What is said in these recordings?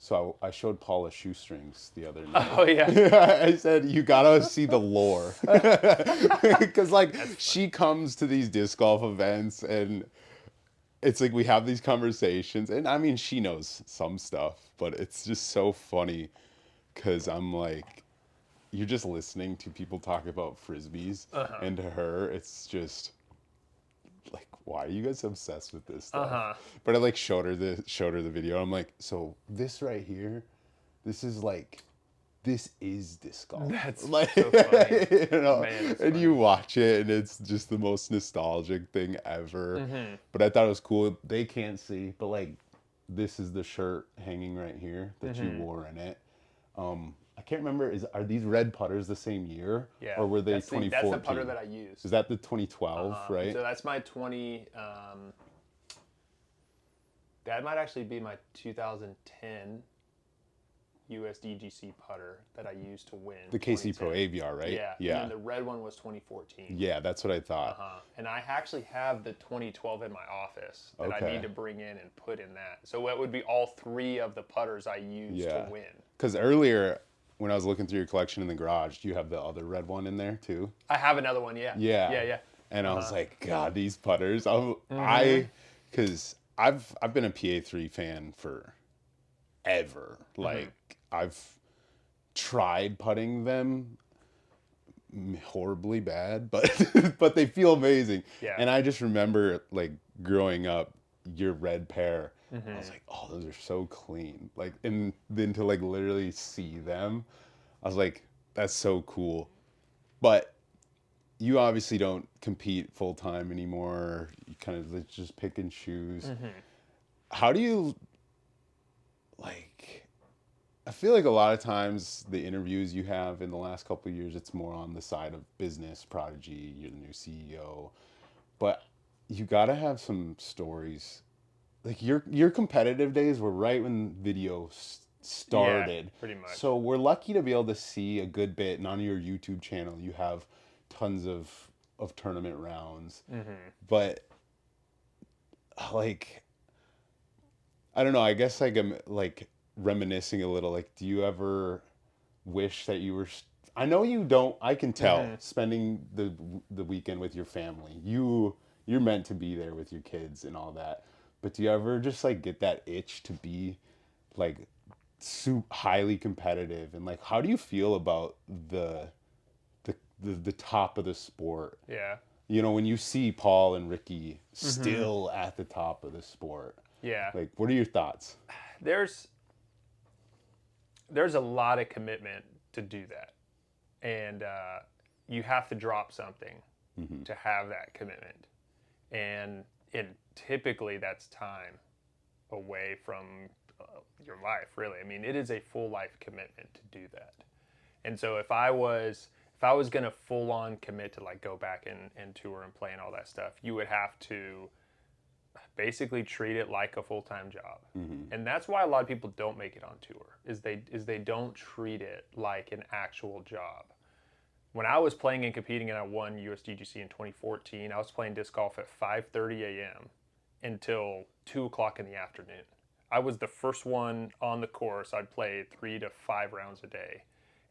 So I showed Paula shoestrings the other night. Oh yeah. I said, you gotta see the lore. Because, like, she comes to these disc golf events and it's like we have these conversations. And I mean, she knows some stuff, but it's just so funny because I'm like, you're just listening to people talk about frisbees. Uh-huh. And to her, it's just like, why are you guys obsessed with this stuff? Uh-huh. But I like showed her the video. I'm like, so this right here, this is like, this is disc golf. That's Like, so funny. you know, Man, that's and funny. you watch it, and it's just the most nostalgic thing ever. Mm-hmm. But I thought it was cool. They can't see, but like, this is the shirt hanging right here that you Mm-hmm. wore in it. I can't remember. Are these red putters the same year, Yeah. or were they That's 2014? the putter that I used. Is that the 2012, right? So that's my 20. That might actually be my 2010 USDGC putter that I used to win. The KC Pro 2010. Aviar, right? Yeah. Yeah. And then the red one was 2014. Yeah, that's what I thought. And I actually have the 2012 in my office that I Okay. need to bring in and put in that. So it would be all three of the putters I used Yeah. to win. Because earlier, when I was looking through your collection in the garage, do you have the other red one in there too? I have another one, yeah. Yeah. Yeah, yeah. And I was like, God, these putters. Because I've been a PA3 fan for ever. Like, I've tried putting them horribly bad, but but they feel amazing. Yeah. And I just remember, like, growing up, your red pair. I was like, oh, those are so clean. Like, and then to like literally see them, I was like, that's so cool. But you obviously don't compete full time anymore. You kind of like, just pick and choose. How do you, like, I feel like a lot of times the interviews you have in the last couple of years, it's more on the side of business, Prodigy, you're the new CEO. But you got to have some stories. Like, your competitive days were right when video started. Yeah, pretty much. So we're lucky to be able to see a good bit. And on your YouTube channel, you have tons of tournament rounds. But, like, I don't know. I guess, like, I'm like reminiscing a little. Like, do you ever wish that you were? I know you don't. I can tell. Spending the weekend with your family, you're meant to be there with your kids and all that. But do you ever just like get that itch to be like highly competitive? And like, how do you feel about the top of the sport? Yeah. You know, when you see Paul and Ricky still at the top of the sport. Yeah. Like, what are your thoughts? There's a lot of commitment to do that. And you have to drop something to have that commitment. And typically that's time away from your life, really. I mean, it is a full life commitment to do that. And so if I was going to full on commit to like go back and tour and play and all that stuff, you would have to basically treat it like a full-time job. And that's why a lot of people don't make it on tour, is they don't treat it like an actual job. When I was playing and competing and I won USDGC in 2014, I was playing disc golf at 5:30 a.m. until 2 o'clock in the afternoon. I was the first one on the course. I'd play 3 to 5 rounds a day,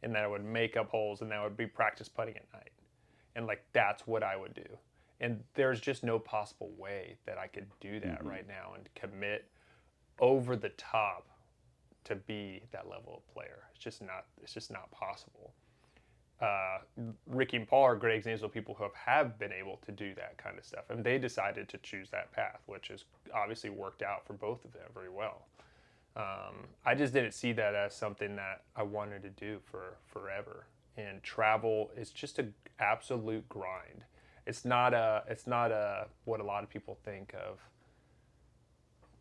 and then I would make up holes, and that would be practice putting at night. And like, that's what I would do. And there's just no possible way that I could do that right now and commit over the top to be that level of player. It's just not possible. Ricky and Paul are great examples of people who have been able to do that kind of stuff. And they decided to choose that path, which has obviously worked out for both of them very well. I just didn't see that as something that I wanted to do for forever. And travel is just an absolute grind. It's not what a lot of people think of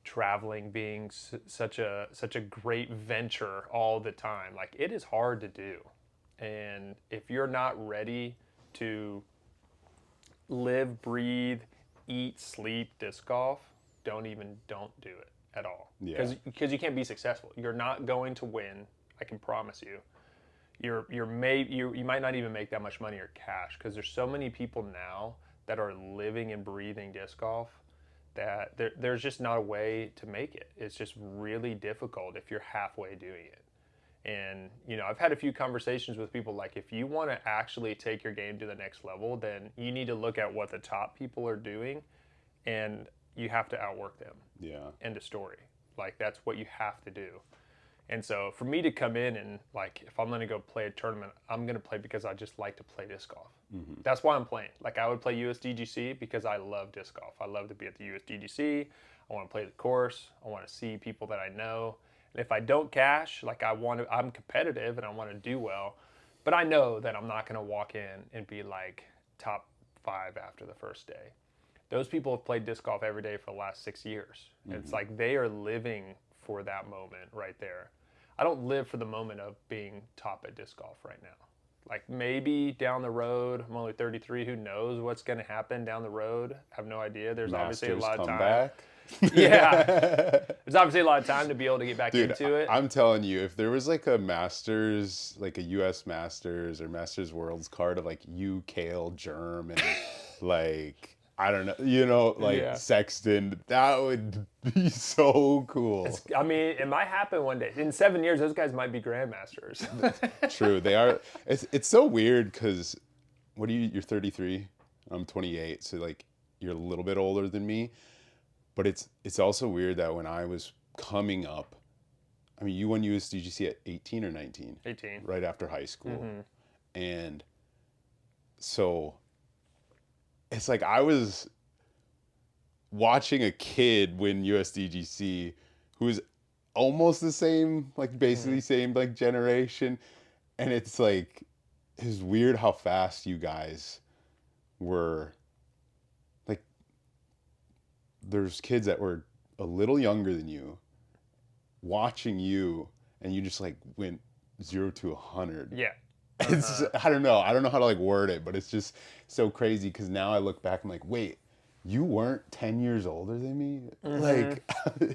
traveling being such a great venture all the time. Like, it is hard to do. And if you're not ready to live, breathe, eat, sleep disc golf, don't do it at all. Yeah. Because you can't be successful. You're not going to win. I can promise you. You might not even make that much money or cash, because there's so many people now that are living and breathing disc golf that there's just not a way to make it. It's just really difficult if you're halfway doing it. And, I've had a few conversations with people like, if you want to actually take your game to the next level, then you need to look at what the top people are doing and you have to outwork them. Yeah. End of story. Like, that's what you have to do. And so for me to come in and, like, if I'm going to go play a tournament, I'm going to play because I just like to play disc golf. Mm-hmm. That's why I'm playing. Like, I would play USDGC because I love disc golf. I love to be at the USDGC. I want to play the course. I want to see people that I know. And if I don't cash, like, I'm competitive and I want to do well. But I know that I'm not going to walk in and be, like, top 5 after the first day. Those people have played disc golf every day for the last 6 years. Mm-hmm. It's like they are living for that moment right there. I don't live for the moment of being top at disc golf right now. Like, maybe down the road, I'm only 33, who knows what's going to happen down the road? I have no idea. There's obviously a lot of time. Back. Yeah. There's obviously a lot of time to be able to get back into it. I'm telling you, if there was like a Masters, like a US Masters or Masters Worlds card of like you, Kale, Germ, and like, I don't know, Sexton, that would be so cool. It might happen one day. In 7 years, those guys might be grandmasters. True, they are. It's so weird because, you're 33, I'm 28, so like you're a little bit older than me. But it's also weird that when I was coming up, I mean, you won USDGC at 18 or 19? 18. Right after high school. Mm-hmm. And so it's like I was watching a kid win USDGC who was almost the same, like basically same like generation. And it's like, it's weird how fast you guys were. Like, there's kids that were a little younger than you watching you, and you just like went 0 to 100. Yeah. It's I don't know how to like word it, but it's just so crazy because now I look back, I'm like, wait, you weren't 10 years older than me? Mm-hmm. Like,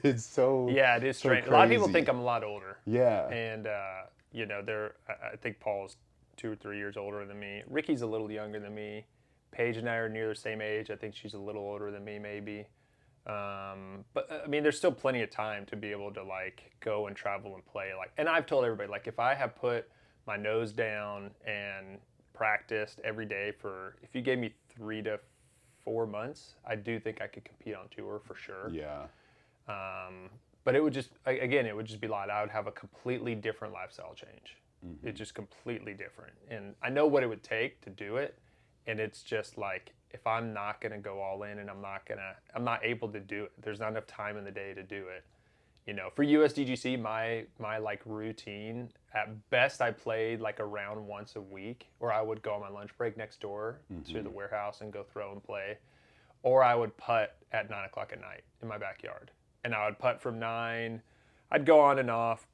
it's so it is so strange. crazy. A lot of people think I'm a lot older. Yeah. And I think Paul's 2 or 3 years older than me. Ricky's a little younger than me. Paige and I are near the same age. I think she's a little older than me, maybe. But I mean, there's still plenty of time to be able to like go and travel and play. Like, and I've told everybody, like, if I have put my nose down and practiced every day if you gave me 3 to 4 months, I do think I could compete on tour for sure. Yeah. But it would just be like I would have a completely different lifestyle change. Mm-hmm. It's just completely different. And I know what it would take to do it. And it's just like, if I'm not going to go all in and I'm not able to do it, there's not enough time in the day to do it. For USDGC, my like routine, at best I played like a round once a week, or I would go on my lunch break next door to the warehouse and go throw and play, or I would putt at 9 o'clock at night in my backyard. And I would putt from 9, I'd go on and off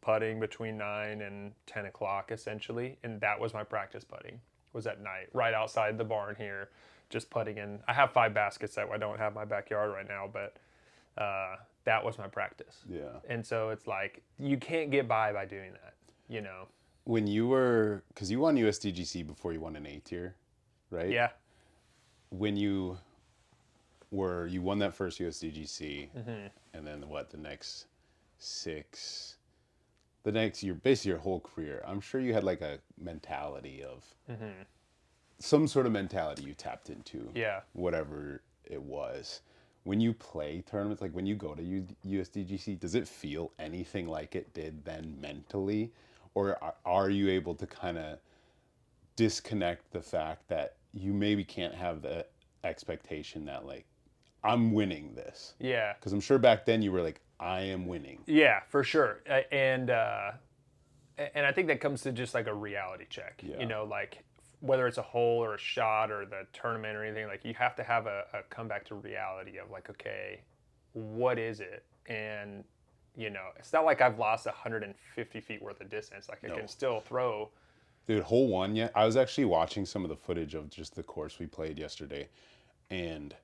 putting between 9 and 10 o'clock essentially, and that was my practice putting, was at night, right outside the barn here, just putting in. I have 5 baskets that I don't have in my backyard right now, but that was my practice. Yeah. And so it's like, you can't get by doing that, When you were, because you won USDGC before you won an A tier, right? Yeah. When you won that first USDGC, and then the next 6, basically your whole career, I'm sure you had like a mentality of, some sort of mentality you tapped into. Yeah. Whatever it was. When you play tournaments, like when you go to USDGC, does it feel anything like it did then mentally? Or are you able to kind of disconnect the fact that you maybe can't have the expectation that like, I'm winning this? Yeah. Because I'm sure back then you were like, I am winning. Yeah, for sure. And I think that comes to just like a reality check. Yeah. Like whether it's a hole or a shot or the tournament or anything, like you have to have a comeback to reality of like, okay, what is it? And, it's not like I've lost 150 feet worth of distance. Like I can still throw. Dude, hole 1, yeah. I was actually watching some of the footage of just the course we played yesterday, and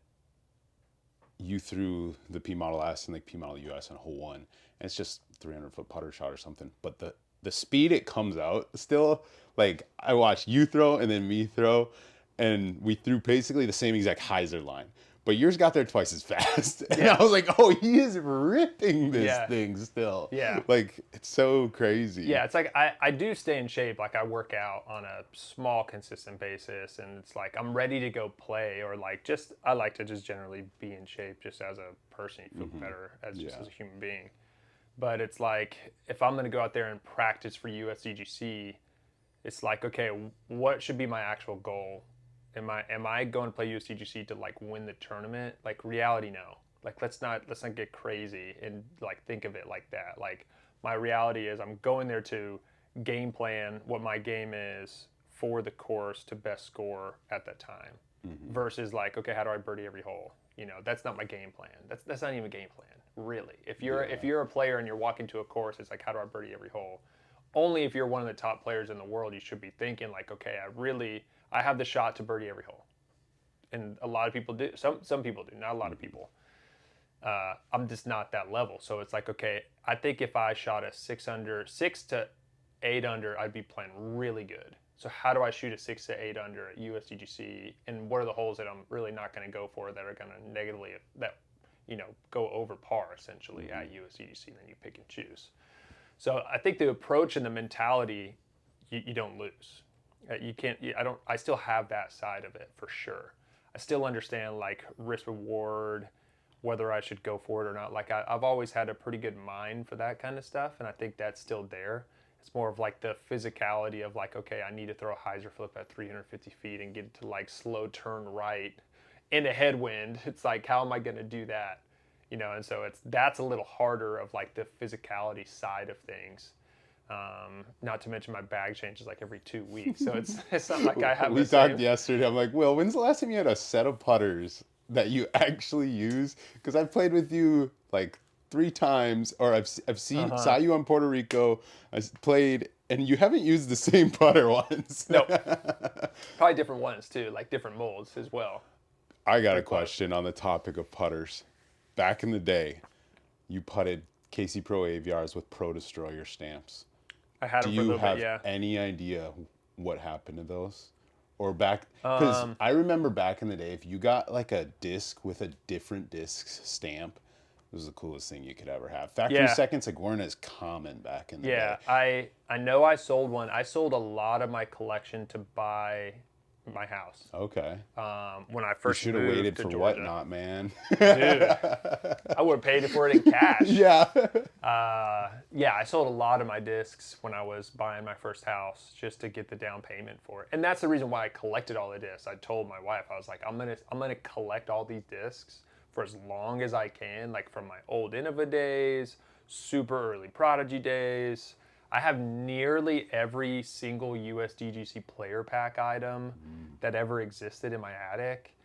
you threw the P Model S and like P Model US on hole 1, and it's just 300-foot putter shot or something. But the speed it comes out still, like I watched you throw and then me throw, and we threw basically the same exact hyzer line. but yours got there twice as fast. And Yeah. I was like, oh, he is ripping this Yeah. thing still. Yeah. Like, it's so crazy. Yeah, it's like I do stay in shape. Like I work out on a small, consistent basis, and it's like I'm ready to go play, or like just I like to just generally be in shape, just as a person. You feel better as just as a human being. But it's like if I'm going to go out there and practice for USDGC, it's like okay, what should be my actual goal? Am I going to play USDGC to like win the tournament? Like reality, no. Like let's not get crazy and like think of it like that. Like my reality is I'm going there to game plan what my game is for the course to best score at that time. Versus like okay, how do I birdie every hole? That's not my game plan. That's not even a game plan, really. If you're a player and you're walking to a course, it's like how do I birdie every hole? Only if you're one of the top players in the world, you should be thinking like, okay, I have the shot to birdie every hole, and a lot of people do. Some people do, not a lot of people. I'm just not that level, so it's like, okay, I think if I shot a 6 to 8 under, I'd be playing really good. So how do I shoot a 6 to 8 under at USDGC, and what are the holes that I'm really not going to go for that are going to negatively go over par essentially at USDGC, and then you pick and choose. So I think the approach and the mentality, you don't lose. You can't. I still have that side of it for sure. I still understand like risk reward, whether I should go for it or not. Like I've always had a pretty good mind for that kind of stuff, and I think that's still there. It's more of like the physicality of like, okay, I need to throw a hyzer flip at 350 feet and get it to like slow turn right in a headwind. It's like, how am I going to do that? And so that's a little harder of like the physicality side of things. Not to mention my bag changes like every 2 weeks, so it's not like I have. We talked yesterday. I'm like, Will, when's the last time you had a set of putters that you actually use? Because I've played with you like 3 times, or I've saw you on Puerto Rico. I played, and you haven't used the same putter once. No, probably different ones too, like different molds as well. I got a question on the topic of putters. Back in the day, you putted Casey Pro AVRs with Pro Destroyer stamps. I had Do them for a you little have bit, yeah. any idea what happened to those? Or back, because I remember back in the day, if you got like a disc with a different disc stamp, it was the coolest thing you could ever have. Factory seconds like weren't as common back in the day. I know I sold one. I sold a lot of my collection to buy my house. Okay. When I You first should have moved waited to for Georgia. whatnot, man. Dude, I would have paid for it in cash. Yeah. I sold a lot of my discs when I was buying my first house just to get the down payment for it. And that's the reason why I collected all the discs. I told my wife, I was like, I'm gonna collect all these discs for as long as I can, like from my old Innova days, super early Prodigy days. I have nearly every single USDGC player pack item that ever existed in my attic.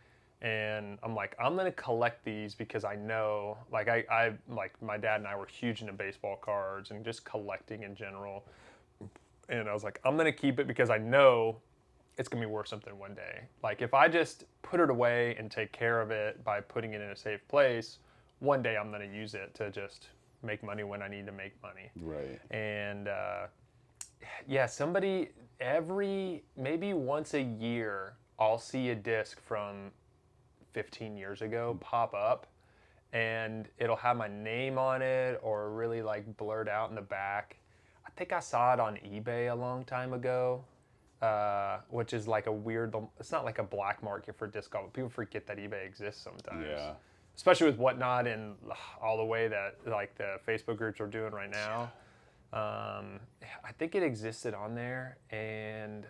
And I'm like, I'm gonna collect these because I know, like I like my dad and I were huge into baseball cards and just collecting in general. And I was like, I'm gonna keep it because I know it's gonna be worth something one day. Like if I just put it away and take care of it by putting it in a safe place, one day I'm gonna use it to just make money when I need to make money. Right. And maybe once a year, I'll see a disc from 15 years ago pop up, and it'll have my name on it or really like blurred out in the back. I think I saw it on eBay a long time ago, which is like a weird. It's not like a black market for disc golf. People forget that eBay exists sometimes. Yeah. Especially with whatnot and all the way that like the Facebook groups are doing right now. I think it existed on there, and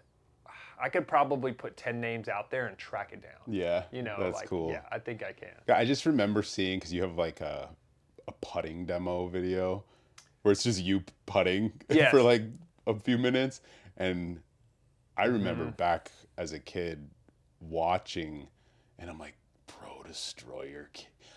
I could probably put 10 names out there and track it down. Yeah. That's like, cool. Yeah, I think I can. I just remember seeing, because you have like a putting demo video where it's just you putting for like a few minutes. And I remember back as a kid watching, and I'm like, Pro Destroyer.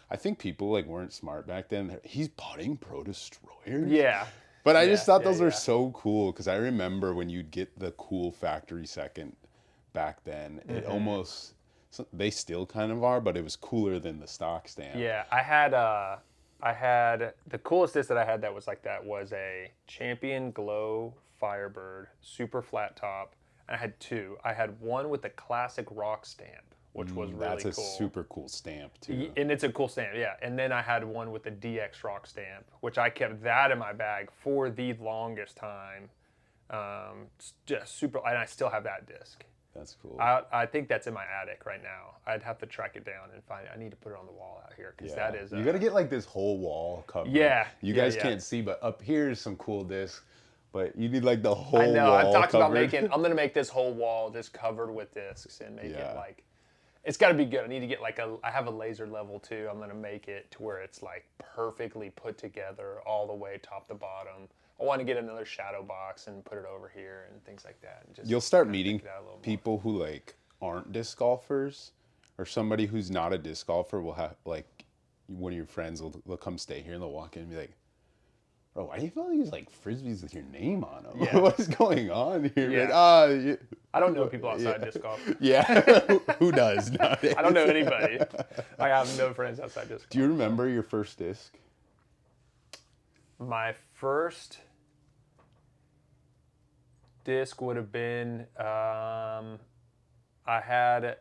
I think people like weren't smart back then. He's putting Pro Destroyers? Yeah. But I just thought those were so cool, because I remember when you'd get the cool factory second back then, it almost, they still kind of are, but it was cooler than the stock stamp. Yeah, I had the coolest disc that I had that was like that was a Champion Glow Firebird, super flat top. And I had two. I had one with the classic rock stamp, which was really That's a cool. super cool stamp too. And it's a cool stamp, yeah. And then I had one with the DX Rock stamp, which I kept that in my bag for the longest time. Just super, and I still have that disc. That's cool. I think that's in my attic right now. I'd have to track it down and find it. I need to put it on the wall out here because that is. You got to get like this whole wall covered. Yeah. You guys can't see, but up here is some cool discs. But you need like the whole I know. wall I've talked covered. about I'm gonna make this whole wall just covered with discs and make it like. It's got to be good. I need to get I have a laser level too. I'm gonna make it to where it's like perfectly put together all the way top to bottom. I want to get another shadow box and put it over here and things like that. And just You'll start meeting people who like aren't disc golfers, or somebody who's not a disc golfer will have like one of your friends will come stay here and they'll walk in and be like, "Bro, why do you have all these like frisbees with your name on them? Yeah. What is going on here?" Yeah. Like, I don't know people outside disc golf. Yeah, who does nowadays? I don't know anybody. I have no friends outside disc golf. Do you remember your first disc? My first disc would have been I had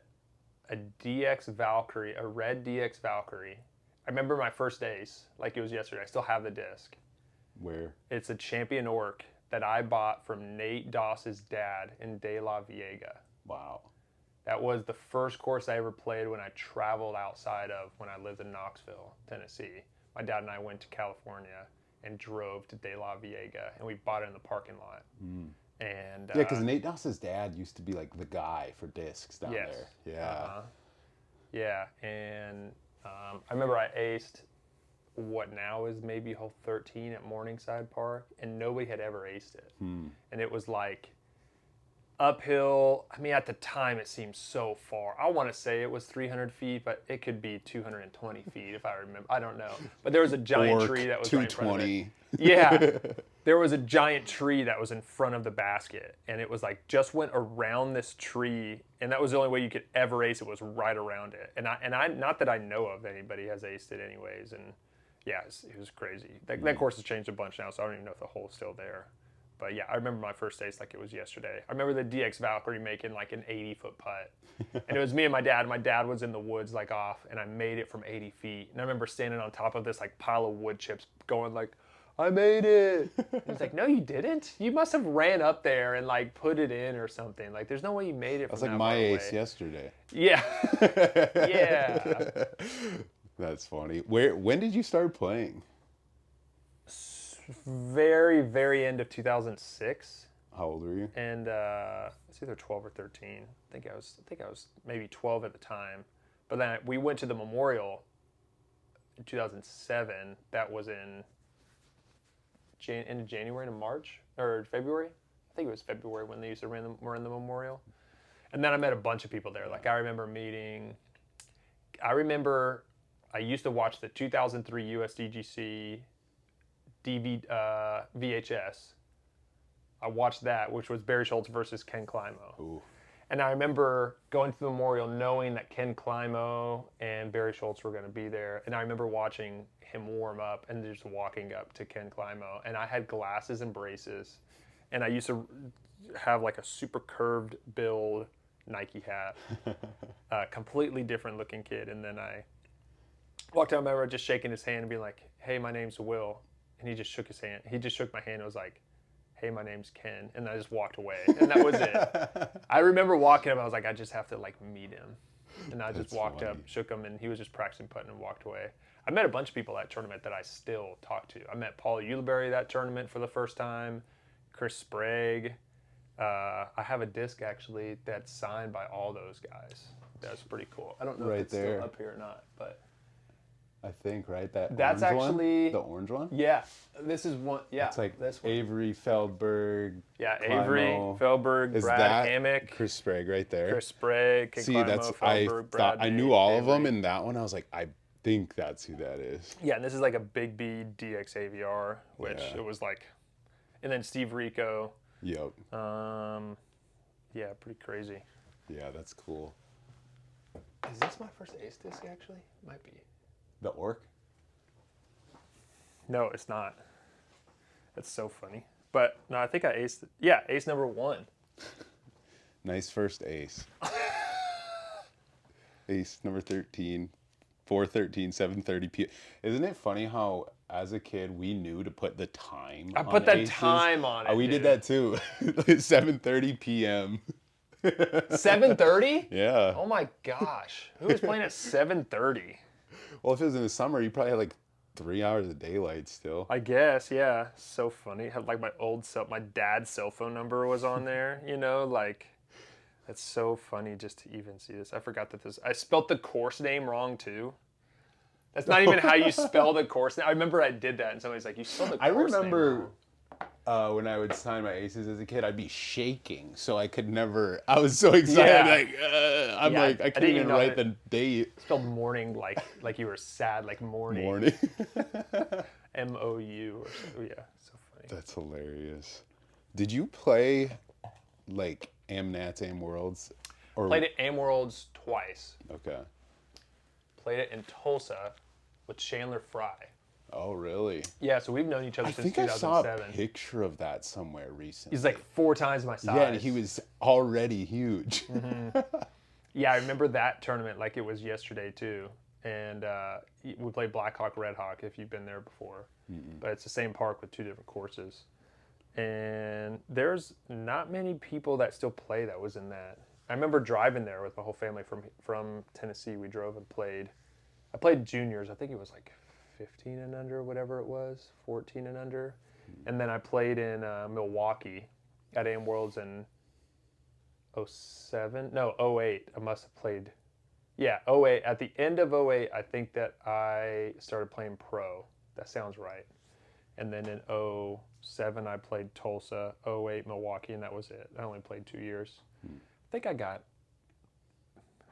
a DX Valkyrie, a red DX Valkyrie. I remember my first ace like it was yesterday. I still have the disc. Where? It's a Champion Orc that I bought from Nate Doss's dad in De La Viega. Wow. That was the first course I ever played when I traveled outside of when I lived in Knoxville, Tennessee. My dad and I went to California and drove to De La Viega, and we bought it in the parking lot. And yeah, because Nate Doss's dad used to be like the guy for discs down there. Yeah. Yeah, and I remember I aced what now is maybe hole 13 at Morningside Park, and nobody had ever aced it. And it was like uphill. I mean, at the time it seemed so far. I want to say it was 300 feet, but it could be 220 feet if I remember. I don't know. But there was a giant tree that was right in front of it. Yeah. There was a giant tree that was in front of the basket, and it was like just went around this tree, and that was the only way you could ever ace it was right around it. And I not that I know of anybody has aced it anyways, and yeah, it was crazy. That course has changed a bunch now, so I don't even know if the hole's still there. But yeah, I remember my first ace like it was yesterday. I remember the DX Valkyrie making like an 80-foot putt. And it was me and my dad. My dad was in the woods like off, and I made it from 80 feet. And I remember standing on top of this like pile of wood chips going like, I made it. And he's like, no, you didn't. You must have ran up there and like put it in or something. Like, there's no way you made it from that was like that my far ace away. yesterday. Yeah. Yeah. That's funny. When did you start playing? Very, very end of 2006. How old were you? And it's either 12 or 13. I think I was maybe 12 at the time. But then we went to the Memorial in 2007. That was in end of January to March or February. I think it was February when they used to run the Memorial. And then I met a bunch of people there. Like I remember I used to watch the 2003 USDGC VHS. I watched that, which was Barry Schultz versus Ken Climo. Ooh. And I remember going to the Memorial knowing that Ken Climo and Barry Schultz were going to be there. And I remember watching him warm up and just walking up to Ken Climo. And I had glasses and braces. And I used to have like a super curved build Nike hat. Completely different looking kid. And then I walked out, I remember just shaking his hand and being like, hey, my name's Will. And he just shook his hand. He just shook my hand and was like, hey, my name's Ken. And I just walked away. And that was it. I remember walking up, I was like, I just have to like meet him. And I just walked up, shook him, and he was just practicing putting and walked away. I met a bunch of people at that tournament that I still talk to. I met Paul Ulibarri that tournament for the first time, Chris Sprague. I have a disc actually that's signed by all those guys. That's pretty cool. I don't know if it's still up here or not, but I think, right? That's actually the orange one? Yeah. This is one. Yeah. It's like this one. Avery, Feldberg. Yeah, Climo. Avery, Feldberg, Is Brad that Hammock, Chris Sprague right there? Chris Sprague, Ken Climo, Feldberg, Brad. I knew all of them in that one. I was like, I think that's who that is. Yeah, and this is like a Big B DX AVR, which it was like, and then Steve Rico. Yep. Yeah, pretty crazy. Yeah, that's cool. Is this my first ace disc actually? Might be. The Orc? No, it's not. That's so funny. But no, I think I aced. Yeah, ace number 1. Nice first ace. Ace number 13, 4:13, 7:30 p.m. Isn't it funny how as a kid we knew to put the time I on put that aces? time on it, We did dude. that too. 7:30 p.m. 7:30? Yeah. Oh my gosh. Who was playing at 7:30? Well, if it was in the summer, you probably had like 3 hours of daylight still. I guess, yeah. So funny. Had like my dad's cell phone number was on there, like that's so funny just to even see this. I forgot that I spelt the course name wrong too. That's not even how you spell the course name. I remember I did that and somebody's like, you spelled the I course name remember wrong. when I would sign my aces as a kid, I'd be shaking, so I could never. I was so excited, Yeah. I'm Yeah, like, I I can't didn't even even know write how the date. spelled morning like you were sad, like morning. Morning. MOU or so. Yeah, so funny. That's hilarious. Did you play like Amnats, Am Worlds, or Played at Am Worlds twice. okay? Played it in Tulsa with Chandler Fry. Oh, really? Yeah, so we've known each other I since think I saw a 2007. picture of that somewhere recently. He's like 4 times my size. yeah, and he was already huge. Yeah, I remember that tournament like it was yesterday too. And we played Black Hawk, Red Hawk if you've been there before. But it's the same park with 2 different courses. And there's not many people that still play that was in that. I remember driving there with my whole family from Tennessee. We drove and played. I played juniors. I think it was like 15 and under, whatever it was, 14 and under. And then I played in Milwaukee at AM Worlds in '07. No, '08. I must have played. Yeah, '08. At the end of '08, I think that I started playing pro. That sounds right. And then in '07, I played Tulsa, '08, Milwaukee, and that was it. I only played 2 years. I think I got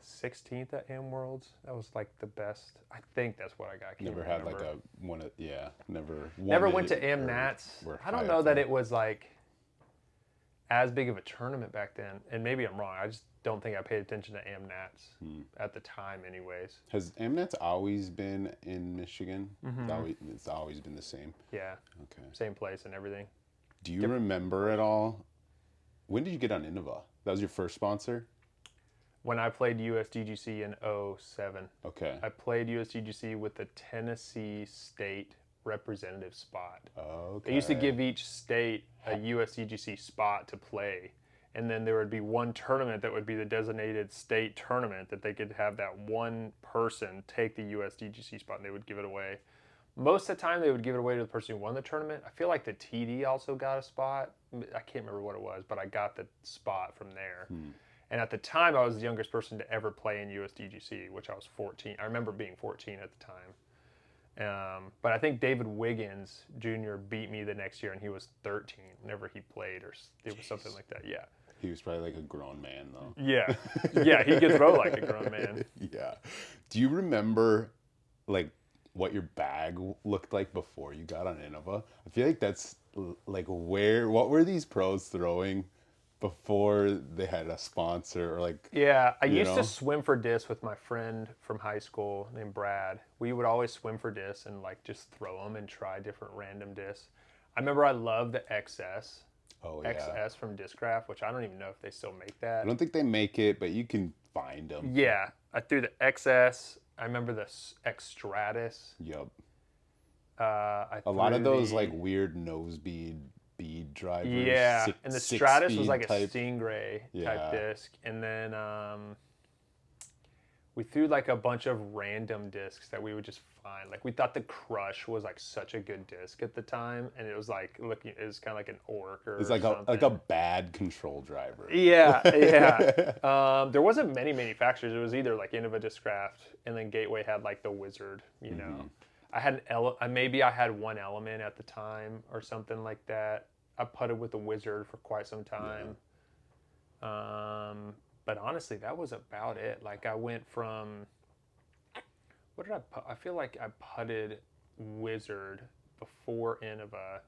16th at Am Worlds. That was like the best. I think that's what I got. I can't Never had remember. like a one of never Never won went it to Am or Nats. were I don't high know up that there. it was like as big of a tournament back then, and maybe I'm wrong. I just don't think I paid attention to Am Nats at the time, anyways. Has Amnats always been in Michigan? It's always been the same. Yeah, Okay. same place and everything. Do you remember at all? When did you get on Innova? That was your first sponsor? When I played USDGC in '07, Okay. I played USDGC with the Tennessee State representative spot. Okay. They used to give each state a USDGC spot to play. And then there would be one tournament that would be the designated state tournament that they could have that one person take the USDGC spot and they would give it away. Most of the time they would give it away to the person who won the tournament. I feel like the TD also got a spot. I can't remember what it was, but I got the spot from there. And at the time, I was the youngest person to ever play in USDGC, which I was 14. I remember being 14 at the time. But I think David Wiggins Jr. beat me the next year, and he was 13 whenever he played, or it was something like that. Yeah. He was probably like a grown man though. Yeah. Yeah, he could throw like a grown man. Yeah. Do you remember like what your bag looked like before you got on Innova? I feel like that's like what were these pros throwing before they had a sponsor or like Yeah, I used know? to swim for disc with my friend from high school named Brad. We would always swim for discs and like just throw them and try different random discs. I remember I loved the XS. Oh yeah. XS from Discraft, which I don't even know if they still make that. I don't think they make it, but you can find them. Yeah, I threw the XS. I remember the X Stratus. Yep. I A lot of threw those the- like weird nose bead drivers. Yeah, and the Stratus was like type. a Stingray Yeah. type disc, and then we threw like a bunch of random discs that we would just find. Like we thought the Crush was like such a good disc at the time, and it was like looking, it was kind of like an orc or It's like something. a bad control driver. Yeah, yeah. There wasn't many manufacturers. It was either like Innova Discraft, and then Gateway had like the Wizard. You know, I had maybe I had one Element at the time or something like that. I putted with the Wizard for quite some time. But honestly, that was about it. Like I went from what did I put? I feel like I putted Wizard before Innova,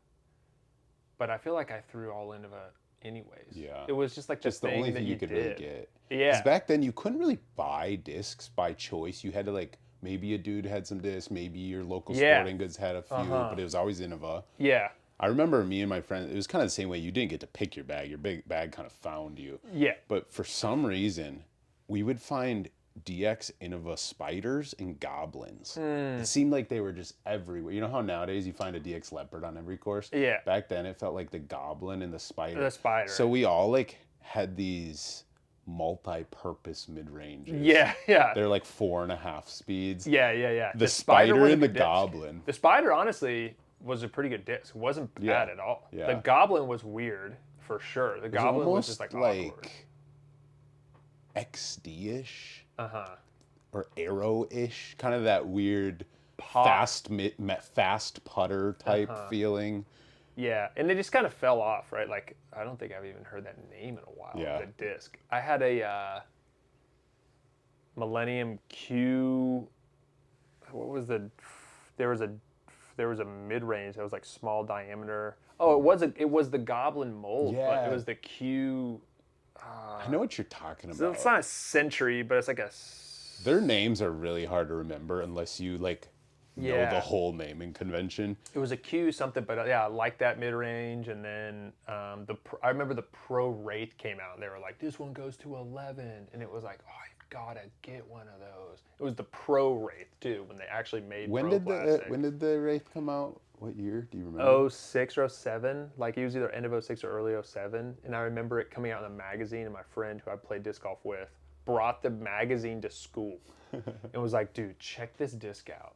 but I feel like I threw all Innova anyways. Yeah. It was just like Just the thing only that thing you could did. really get. Yeah. 'Cause back then you couldn't really buy discs by choice. You had to like maybe a dude had some discs, maybe your local Yeah. sporting goods had a few, but it was always Innova. Yeah. I remember me and my friend, it was kind of the same way. You didn't get to pick your bag. Your big bag kind of found you. Yeah. But for some reason, we would find DX Innova spiders and goblins. It seemed like they were just everywhere. You know how nowadays you find a DX leopard on every course? Yeah. Back then it felt like the goblin and the spider. The spider. So we all like had these multi-purpose mid-ranges. Yeah, yeah. They're like 4.5 speeds. Yeah. The spider was a and the good disc. goblin. The spider, honestly, was a pretty good disc. It wasn't bad at all. Yeah. The goblin was weird, for sure. The goblin was just like awkward. XD-ish Uh-huh. or Arrow-ish, kind of that weird fast putter type feeling. Yeah, and they just kind of fell off, right? Like, I don't think I've even heard that name in a while, the disc. I had a Millennium Q, what was there was a mid-range that was like small diameter. Oh, it was the Goblin mold, but it was the Q. I know what you're talking about. So it's not a Century, but it's like a... Their names are really hard to remember unless you like know the whole naming convention. It was a Q something, but yeah, I like that mid-range. And then I remember the Pro Wraith came out, and they were like, this one goes to 11. And it was like, oh, you've got to get one of those. It was the Pro Wraith, too, when they actually made when Pro did Plastic. When did the Wraith come out? What year? Do you remember? 06 or 07. Like, it was either end of 06 or early 07. And I remember it coming out in a magazine, and my friend, who I played disc golf with, brought the magazine to school and was like, dude, check this disc out.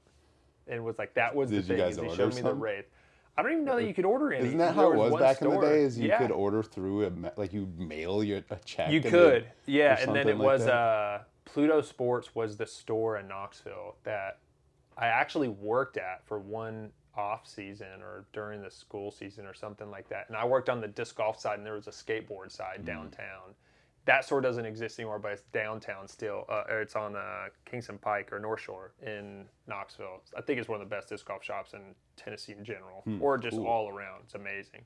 And was like, that was the thing. You guys they order showed me the some? Wraith. I don't even know that you could order any. Isn't that how it was back in the day? Is you Yeah. could order through like you mail a check. You could, yeah. And then something it like was that? Pluto Sports was the store in Knoxville that I actually worked at for one off season or during the school season or something like that. And I worked on the disc golf side, and there was a skateboard side downtown. That store doesn't exist anymore, but it's downtown still. Or it's on Kingston Pike or North Shore in Knoxville. I think it's one of the best disc golf shops in Tennessee in general, or just all around. It's amazing.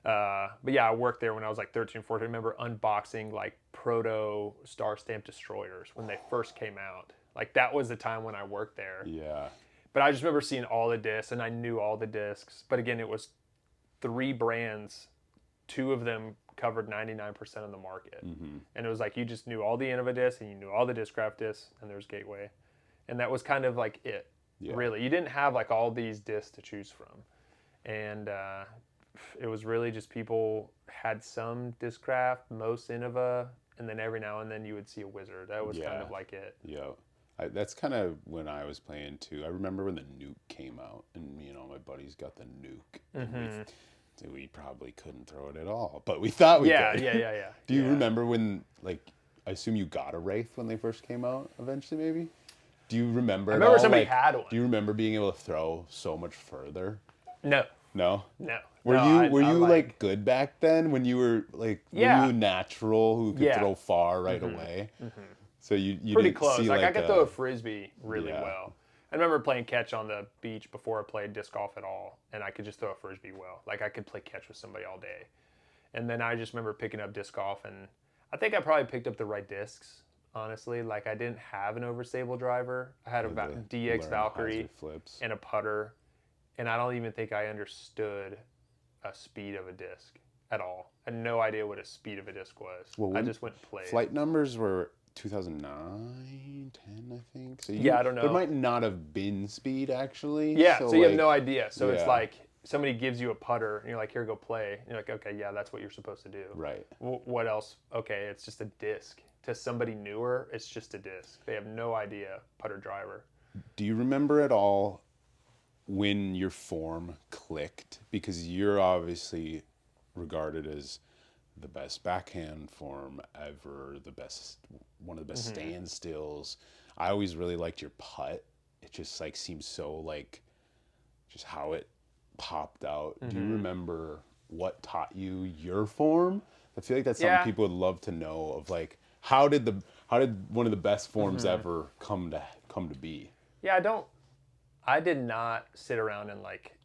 But yeah, I worked there when I was like 13, 14. I remember unboxing like proto Star Stamp Destroyers when they first came out. Like, that was the time when I worked there. Yeah. But I just remember seeing all the discs, and I knew all the discs. But again, it was 3 brands. 2 of them covered 99% of the market. And it was like, you just knew all the Innova discs, and you knew all the Discraft discs, and there's Gateway. And that was kind of like it, really. You didn't have like all these discs to choose from. And it was really just people had some Discraft, most Innova, and then every now and then you would see a Wizard. That was kind of like it. Yeah. That's kind of when I was playing too. I remember when the Nuke came out, and my buddies got the Nuke. And we probably couldn't throw it at all, but we thought we could. Yeah. Do you remember when, like, I assume you got a Wraith when they first came out eventually, maybe? Do you remember I remember all? somebody had one. Do you remember being able to throw so much further? No. No? No. Were you like good back then when you were like, Yeah. were you natural who could throw far right away? So you Pretty didn't close. see Like, I could throw a frisbee really Yeah. well. I remember playing catch on the beach before I played disc golf at all, and I could just throw a frisbee well. Like, I could play catch with somebody all day. And then I just remember picking up disc golf, and I think I probably picked up the right discs, honestly. Like, I didn't have an overstable driver. I had a DX learn Valkyrie hyzer flips. and a putter, and I don't even think I understood a speed of a disc at all. I had no idea what a speed of a disc was. Well, I just went and played. Flight numbers were 2009, 10, I think. So I don't know. There might not have been speed, actually. Yeah, so you have like, no idea. So it's yeah. like somebody gives you a putter, and you're like, here, go play. And you're like, okay, yeah, that's what you're supposed to do. Right. What else? Okay, it's just a disc. To somebody newer, it's just a disc. They have no idea putter driver. Do you remember at all when your form clicked? Because you're obviously regarded as the best backhand form ever, one of the best standstills. I always really liked your putt. It just like seems so like just how it popped out. Do you remember what taught you your form? I feel like that's something people would love to know of, like, how did one of the best forms ever come to be? Yeah, I did not sit around and like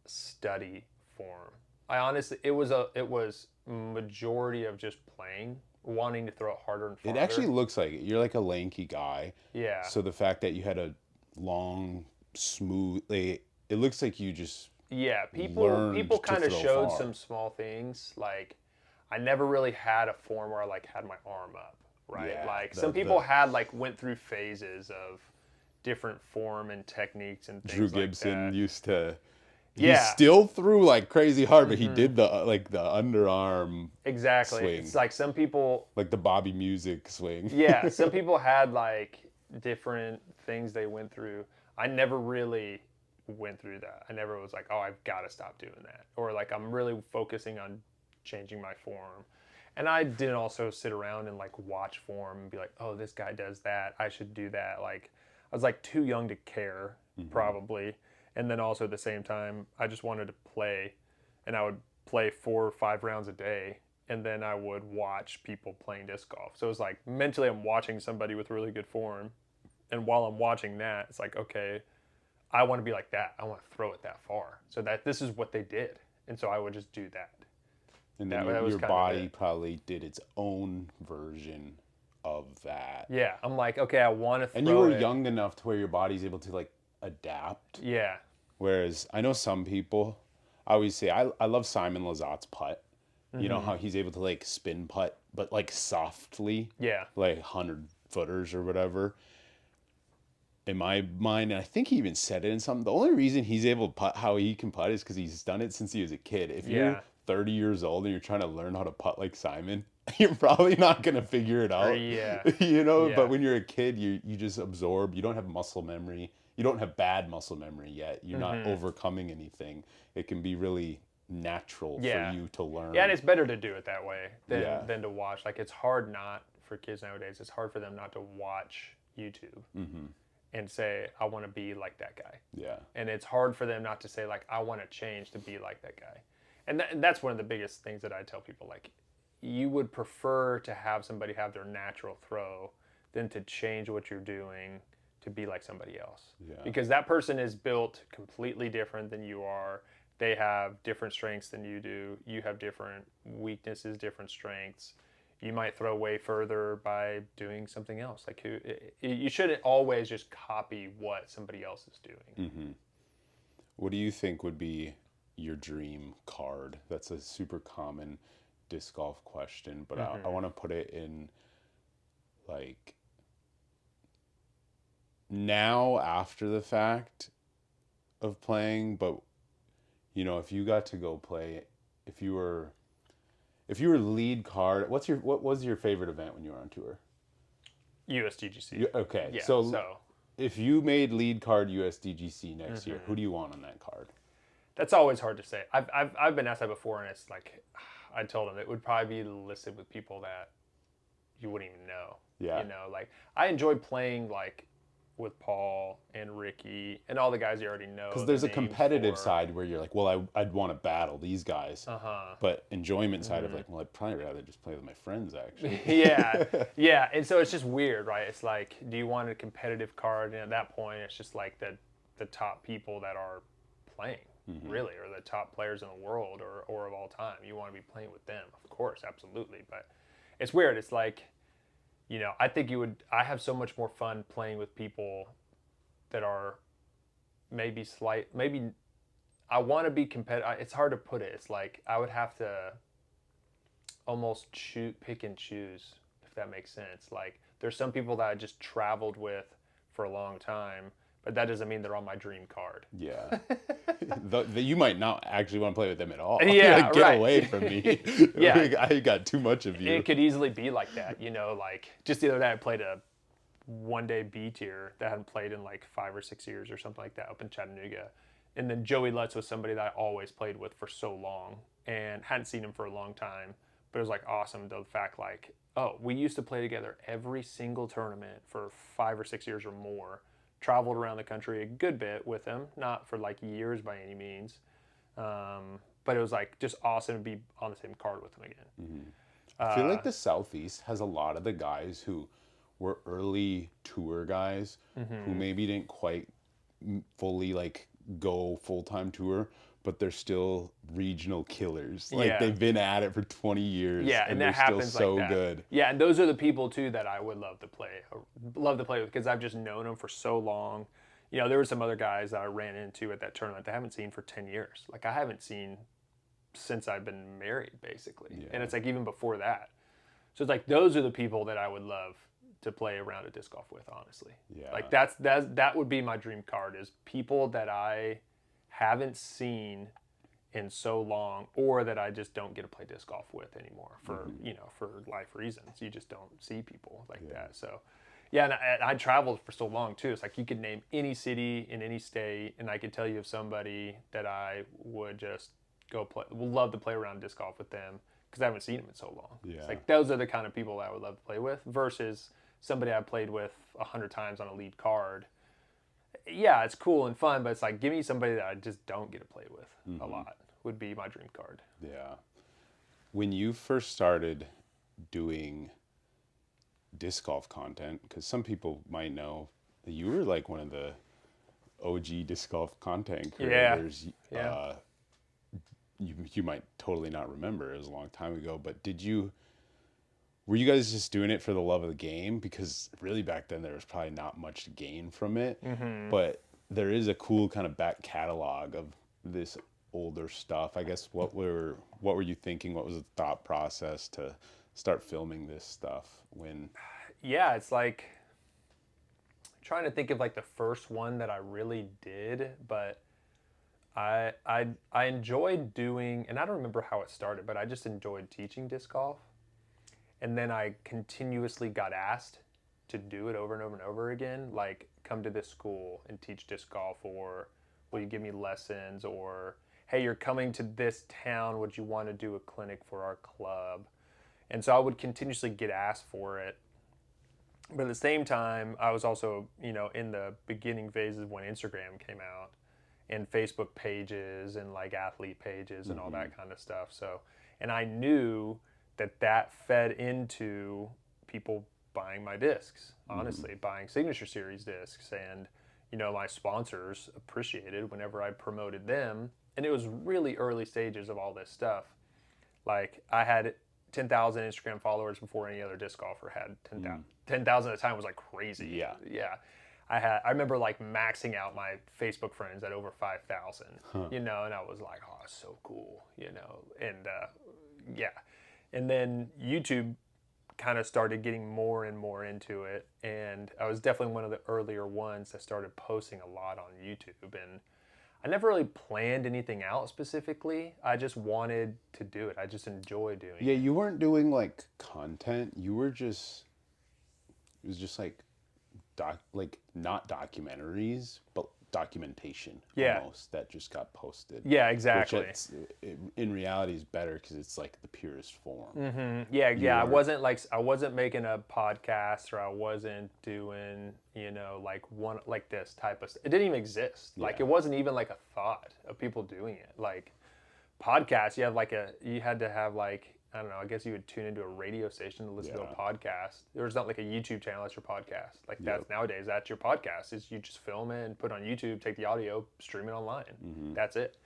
study form. I honestly, it was majority of just playing, wanting to throw it harder and farther. It actually looks like it. You're like a lanky guy. Yeah. So the fact that you had a long, smooth, it looks like you just people kind of throw showed far. some small things. Like, I never really had a form where I like had my arm up. right? Yeah, Like the some people had like went through phases of different form and techniques and Drew things like Gibson that. used to. He Yeah, still threw like crazy hard, but he did the the underarm exactly. It's swing, like some people, like the Bobby Music swing. yeah, some people had like different things they went through. I never really went through that. I never was like, oh, I've got to stop doing that. Or like, I'm really focusing on changing my form. And I didn't also sit around and like watch form and be like, oh, this guy does that. I should do that. Like, I was like too young to care, probably. And then also at the same time, I just wanted to play. And I would play 4 or 5 rounds a day, and then I would watch people playing disc golf. So it was like mentally I'm watching somebody with really good form, and while I'm watching that, it's like, okay, I want to be like that. I want to throw it that far. So that this is what they did, and so I would just do that. And then That was your kind of body it. probably did its own version of that. Yeah, I'm like, okay, I want to And you throw were it. young enough to where your body's able to like adapt. Yeah. Whereas I know some people, I always say, I love Simon Lazat's putt. You know how he's able to like spin putt, but like softly, Yeah. like 100 footers or whatever. In my mind, and I think he even said it in something. The only reason he's able to putt how he can putt is because he's done it since he was a kid. If you're Yeah. 30 years old and you're trying to learn how to putt like Simon, you're probably not gonna figure it Or out. yeah. You know, but Yeah. when you're a kid, you just absorb. You don't have muscle memory. You don't have bad muscle memory yet. You're not overcoming anything. It can be really natural for Yeah. you to learn. Yeah, and it's better to do it that way Yeah. than to watch. Like it's hard not for kids nowadays. It's hard for them not to watch YouTube and say, I want to be like that guy. Yeah. And it's hard for them not to say like, I want to change to be like that guy. And that's one of the biggest things that I tell people. Like, you would prefer to have somebody have their natural throw than to change what you're doing to be like somebody else. Yeah. Because that person is built completely different than you are. They have different strengths than you do. You have different weaknesses, different strengths. You might throw way further by doing something else. Like you shouldn't always just copy what somebody else is doing. What do you think would be your dream card? That's a super common disc golf question, but I want to put it in like now after the fact of playing, but you know, if you got to go play, if you were lead card, what was your favorite event when you were on tour? USDGC. Okay, Yeah. so if you made lead card USDGC next year, who do you want on that card? That's always hard to say. I've been asked that before, and it's like I told them it would probably be listed with people that you wouldn't even know. Yeah. You know, like I enjoyed playing like with Paul and Ricky and all the guys you already know. Because there's a competitive side where you're like, well, I'd want to battle these guys. But enjoyment side of like, well, I'd probably rather just play with my friends, actually. Yeah. And so it's just weird, right? It's like, do you want a competitive card? And at that point, it's just like the top people that are playing, really, or the top players in the world or of all time. You want to be playing with them, of course, absolutely. But it's weird. It's like, you know, I have so much more fun playing with people that are maybe I want to be competitive. It's hard to put it. It's like I would have to almost pick and choose, if that makes sense. Like there's some people that I just traveled with for a long time, but that doesn't mean they're on my dream card. Yeah. You might not actually want to play with them at all. Yeah, like, get right. away from me. Yeah. I got too much of you. It could easily be like that, you know, like just the other day I played a one-day B tier that I hadn't played in like 5 or 6 years or something like that up in Chattanooga. And then Joey Lutz was somebody that I always played with for so long and hadn't seen him for a long time. But it was like awesome, the fact like, oh, we used to play together every single tournament for 5 or 6 years or more. Traveled around the country a good bit with him, not for like years by any means. But it was like just awesome to be on the same card with him again. I feel like the Southeast has a lot of the guys who were early tour guys who maybe didn't quite fully like go full-time tour, but they're still regional killers. Like Yeah. they've been at it for 20 years Yeah, and that they're still happens so like that. good. Yeah, and those are the people too that I would love to play with because I've just known them for so long. You know, there were some other guys that I ran into at that tournament that I haven't seen for 10 years. Like I haven't seen since I've been married, basically. Yeah. And it's like even before that. So it's like those are the people that I would love to play a round of disc golf with, honestly. Yeah. Like that would be my dream card, is people that I haven't seen in so long, or that I just don't get to play disc golf with anymore for for life reasons. You just don't see people like that. So yeah, and I traveled for so long too. It's like you could name any city in any state, and I could tell you of somebody that I would just go play, would love to play around disc golf with them, because I haven't seen them in so long. Yeah. It's like those are the kind of people that I would love to play with, versus somebody I played with 100 times on a lead card. Yeah, it's cool and fun, but it's like, give me somebody that I just don't get to play with a lot, would be my dream card. Yeah. When you first started doing disc golf content, because some people might know that you were like one of the OG disc golf content creators. Yeah. You might totally not remember. It was a long time ago, but were you guys just doing it for the love of the game? Because really back then there was probably not much to gain from it, but there is a cool kind of back catalog of this older stuff. I guess what were you thinking? What was the thought process to start filming this stuff when? Yeah, it's like trying to think of like the first one that I really did, but I enjoyed doing, and I don't remember how it started, but I just enjoyed teaching disc golf. And then I continuously got asked to do it over and over and over again, like come to this school and teach disc golf, or will you give me lessons, or hey, you're coming to this town, would you want to do a clinic for our club? And so I would continuously get asked for it. But at the same time, I was also, in the beginning phases when Instagram came out, and Facebook pages and like athlete pages and all that kind of stuff. So, and I knew that fed into people buying my discs, honestly, buying Signature Series discs. And, my sponsors appreciated whenever I promoted them. And it was really early stages of all this stuff. Like I had 10,000 Instagram followers before any other disc golfer had 10,000. 10,000 at the time was like crazy. Yeah. Yeah. I remember like maxing out my Facebook friends at over 5,000, and I was like, oh, it's so cool, and yeah. And then YouTube kind of started getting more and more into it. And I was definitely one of the earlier ones that started posting a lot on YouTube. And I never really planned anything out specifically. I just wanted to do it. I just enjoy doing it. Yeah, you weren't doing like content. You were just, it was just like, not documentaries, but documentation almost that just got posted. Yeah, exactly. Which in reality is better because it's like the purest form. Yeah. I wasn't making a podcast, or I wasn't doing, like one like this type of stuff. It didn't even exist. Like it wasn't even like a thought of people doing it. Like podcasts, you had to have like, I don't know, I guess you would tune into a radio station to listen to a podcast. There's not like a YouTube channel, that's your podcast. Like that's nowadays, that's your podcast. Is you just film it and put it on YouTube, take the audio, stream it online. That's it.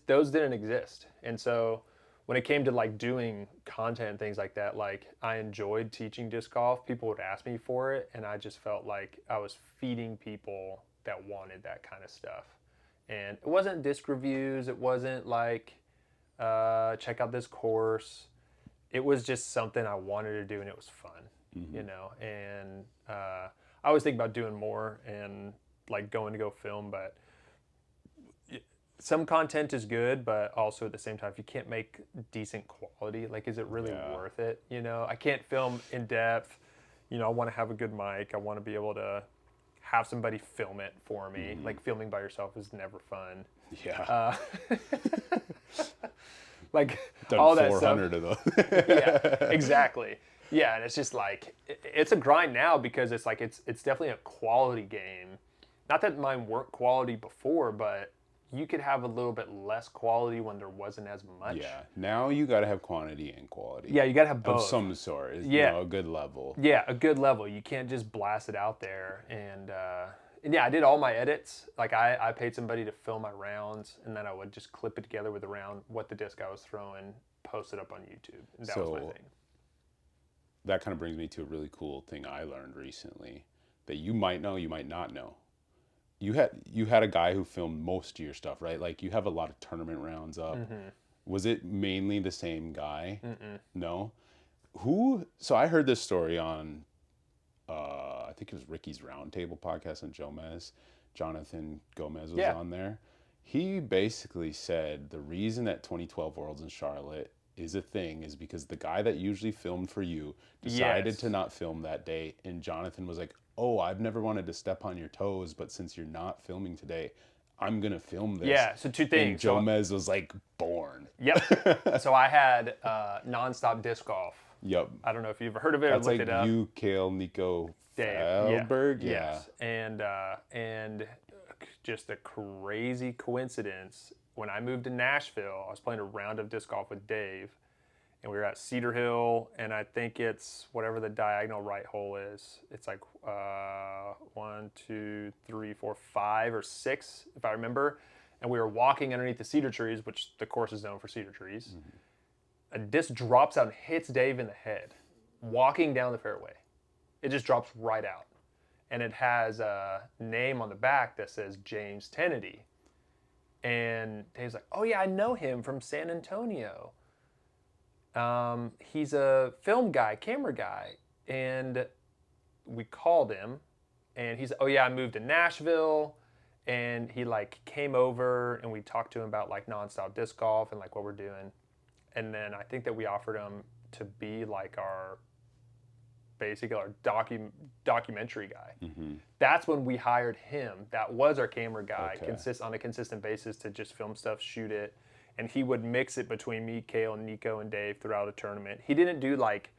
Those didn't exist. And so when it came to like doing content and things like that, like I enjoyed teaching disc golf. People would ask me for it, and I just felt like I was feeding people that wanted that kind of stuff. And it wasn't disc reviews. It wasn't like, check out this course. It was just something I wanted to do, and it was fun, and I always think about doing more and like going to go film, but some content is good, but also at the same time, if you can't make decent quality, like, is it really worth it? I can't film in depth. I want to have a good mic. I want to be able to have somebody film it for me. Like filming by yourself is never fun. Yeah. Like done all that 400 stuff. of those. Yeah, exactly. Yeah, and it's just like it's a grind now, because it's like it's definitely a quality game. Not that mine weren't quality before, but you could have a little bit less quality when there wasn't as much. Yeah. Now you got to have quantity and quality. Yeah, you got to have both. Of some sort. A good level. Yeah, a good level. You can't just blast it out there. And yeah, I did all my edits. Like I paid somebody to film my rounds, and then I would just clip it together with the round, what the disc I was throwing, post it up on YouTube. And that was my thing. That kind of brings me to a really cool thing I learned recently that you might know, you might not know. You had a guy who filmed most of your stuff, right? Like you have a lot of tournament rounds up. Was it mainly the same guy? No. who? So I heard this story on, I think it was Ricky's Roundtable podcast on Jomez. Jonathan Gomez was Yeah. on there. He basically said the reason that 2012 Worlds in Charlotte is a thing is because the guy that usually filmed for you decided to Yes. not film that day, and Jonathan was like, "Oh, I've never wanted to step on your toes, but since you're not filming today, I'm gonna film this." Yeah. So two And things. So Jomez was like, "Born." yep. So I had nonstop disc golf. Yep. I don't know if you've ever heard of it or That's looked like it up. you, Kale, Nico, Dave. Yeah. Feldberg. Yeah. Yes. And just a crazy coincidence. When I moved to Nashville, I was playing a round of disc golf with Dave, and we were at Cedar Hill, and I think it's whatever the diagonal right hole is. It's like 1, 2, 3, 4, 5, or 6, if I remember. And we were walking underneath the cedar trees, which the course is known for cedar trees. A disc drops out and hits Dave in the head, walking down the fairway. It just drops right out. And it has a name on the back that says James Tennedy. And Dave's like, "Oh yeah, I know him from San Antonio. He's a film guy, camera guy." And we called him, and he's, "Oh yeah, I moved to Nashville." And he like came over, and we talked to him about like nonstop disc golf and like what we're doing. And then I think that we offered him to be like our basically our documentary guy. That's when we hired him. That was our camera guy, Okay. on a consistent basis to just film stuff, shoot it, and he would mix it between me, Kale, Nico, and Dave throughout a tournament. He didn't do like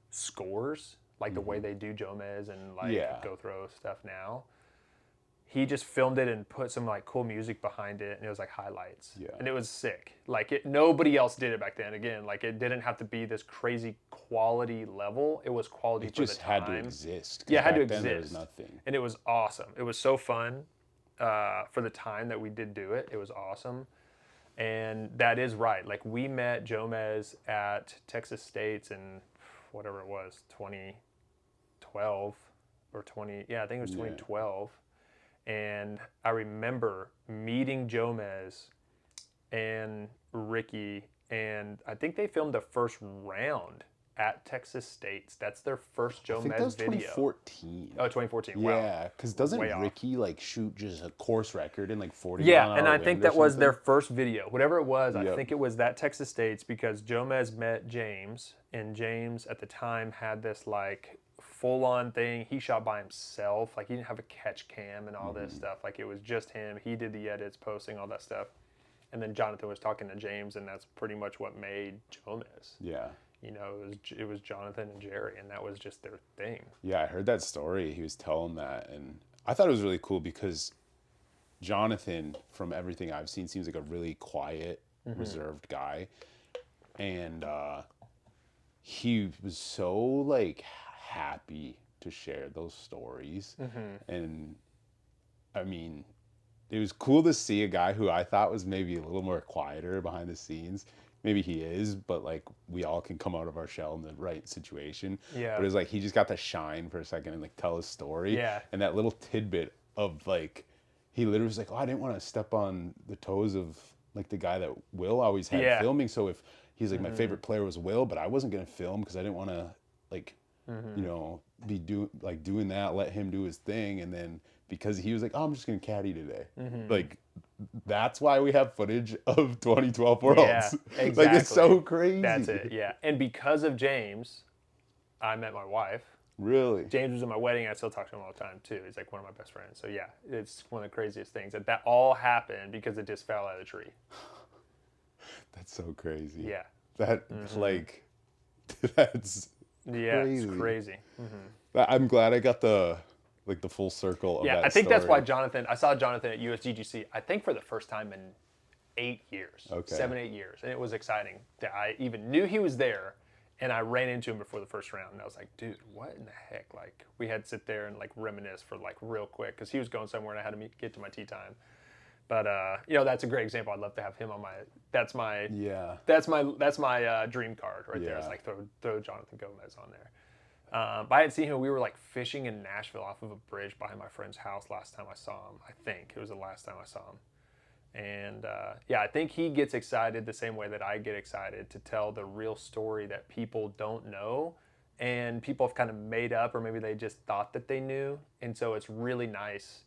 scores like the way they do Jomez and like Yeah. go throw stuff now. He just filmed it and put some like cool music behind it, and it was like highlights. Yeah. And it was sick. Like nobody else did it back then. Again, like it didn't have to be this crazy quality level. It was quality It for just the time. had to exist. 'Cause Yeah, it had to back then there was exist. nothing. And it was awesome. It was so fun for the time that we did do it. It was awesome. And that is right. Like we met Jomez at Texas State's in whatever it was, 2012 or 20. Yeah, I think it was 2012. And I remember meeting Jomez and Ricky, and I think they filmed the first round at Texas State's. That's their first I think that Jomez was video. 2014. Oh, 2014. Wow. Yeah, because doesn't Way off. Ricky like shoot just a course record in like 40 Yeah, mile and an I hour think wind or that was something? their first video. Whatever it was, I Yep. think it was that Texas State's because Jomez met James, and James at the time had this like full-on thing. He shot by himself. Like he didn't have a catch cam and all this stuff. Like it was just him. He did the edits, posting, all that stuff. And then Jonathan was talking to James, and that's pretty much what made Jomez. Yeah. You know, it was Jonathan and Jerry, and that was just their thing. Yeah, I heard that story. He was telling that, and I thought it was really cool because Jonathan, from everything I've seen, seems like a really quiet, reserved guy, and he was so like happy to share those stories, and I mean, it was cool to see a guy who I thought was maybe a little more quieter behind the scenes. Maybe he is, but like we all can come out of our shell in the right situation. Yeah. But it was like he just got to shine for a second and like tell his story. Yeah. And that little tidbit of like, he literally was like, "Oh, I didn't want to step on the toes of like the guy that Will always had Yeah. filming. So if he's like, my favorite player was Will, but I wasn't gonna film because I didn't want to like, you know, be doing that. Let him do his thing, and then." Because he was like, "Oh, I'm just gonna caddy today." Like, that's why we have footage of 2012 Worlds. Yeah, exactly. Like, it's so crazy. That's it, yeah. And because of James, I met my wife. Really? James was at my wedding. I still talk to him all the time, too. He's like one of my best friends. So, yeah, it's one of the craziest things. That all happened because it just fell out of the tree. That's so crazy. Yeah. That, like, that's Yeah, crazy. it's crazy. I'm glad I got the full circle of Yeah, that I think that's why story. I saw Jonathan at USGGC, I think for the first time in 8 years. Okay. 7, 8 years. And it was exciting that I even knew he was there, and I ran into him before the first round, and I was like, dude, what in the heck? Like, we had to sit there and like reminisce for like real quick, because he was going somewhere and I had to get to my tee time. But you know, that's a great example. I'd love to have him on my. That's my dream card right there. It's Yeah. like throw Jonathan Gomez on there. But I had seen him. We were like fishing in Nashville off of a bridge behind my friend's house last time I saw him. I think it was the last time I saw him. And yeah, I think he gets excited the same way that I get excited to tell the real story that people don't know and people have kind of made up, or maybe they just thought that they knew. And so it's really nice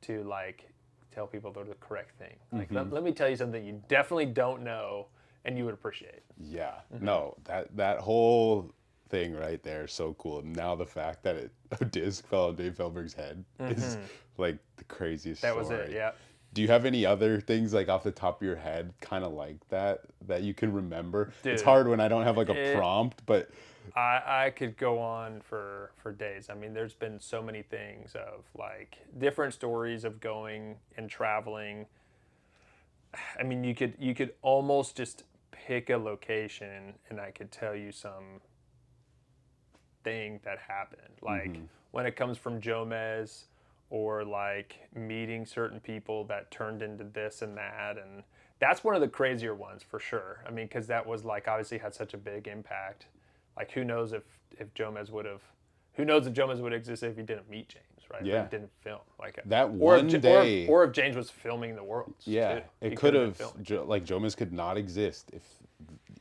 to like tell people the correct thing. Like, let me tell you something you definitely don't know and you would appreciate. Yeah. No, that whole thing right there is so cool. Now the fact that a disc fell on Dave Feldberg's head is like the craziest That was it, story. yeah. Do you have any other things like off the top of your head kind of like that you can remember? It's Dude, hard when I don't have like a prompt, but I could go on for days. I mean, there's been so many things of like different stories of going and traveling. I mean, you could almost just pick a location and I could tell you some thing that happened. Like when it comes from Jomez or like meeting certain people that turned into this and that. And that's one of the crazier ones for sure. I mean, because that was like obviously had such a big impact. Like who knows if Jomez would have, who knows if Jomez would exist if he didn't meet James, right? Or yeah. he didn't film like That or one if, day, or if James was filming the Worlds. yeah, Too. it He could been have filming. like Jomez could not exist if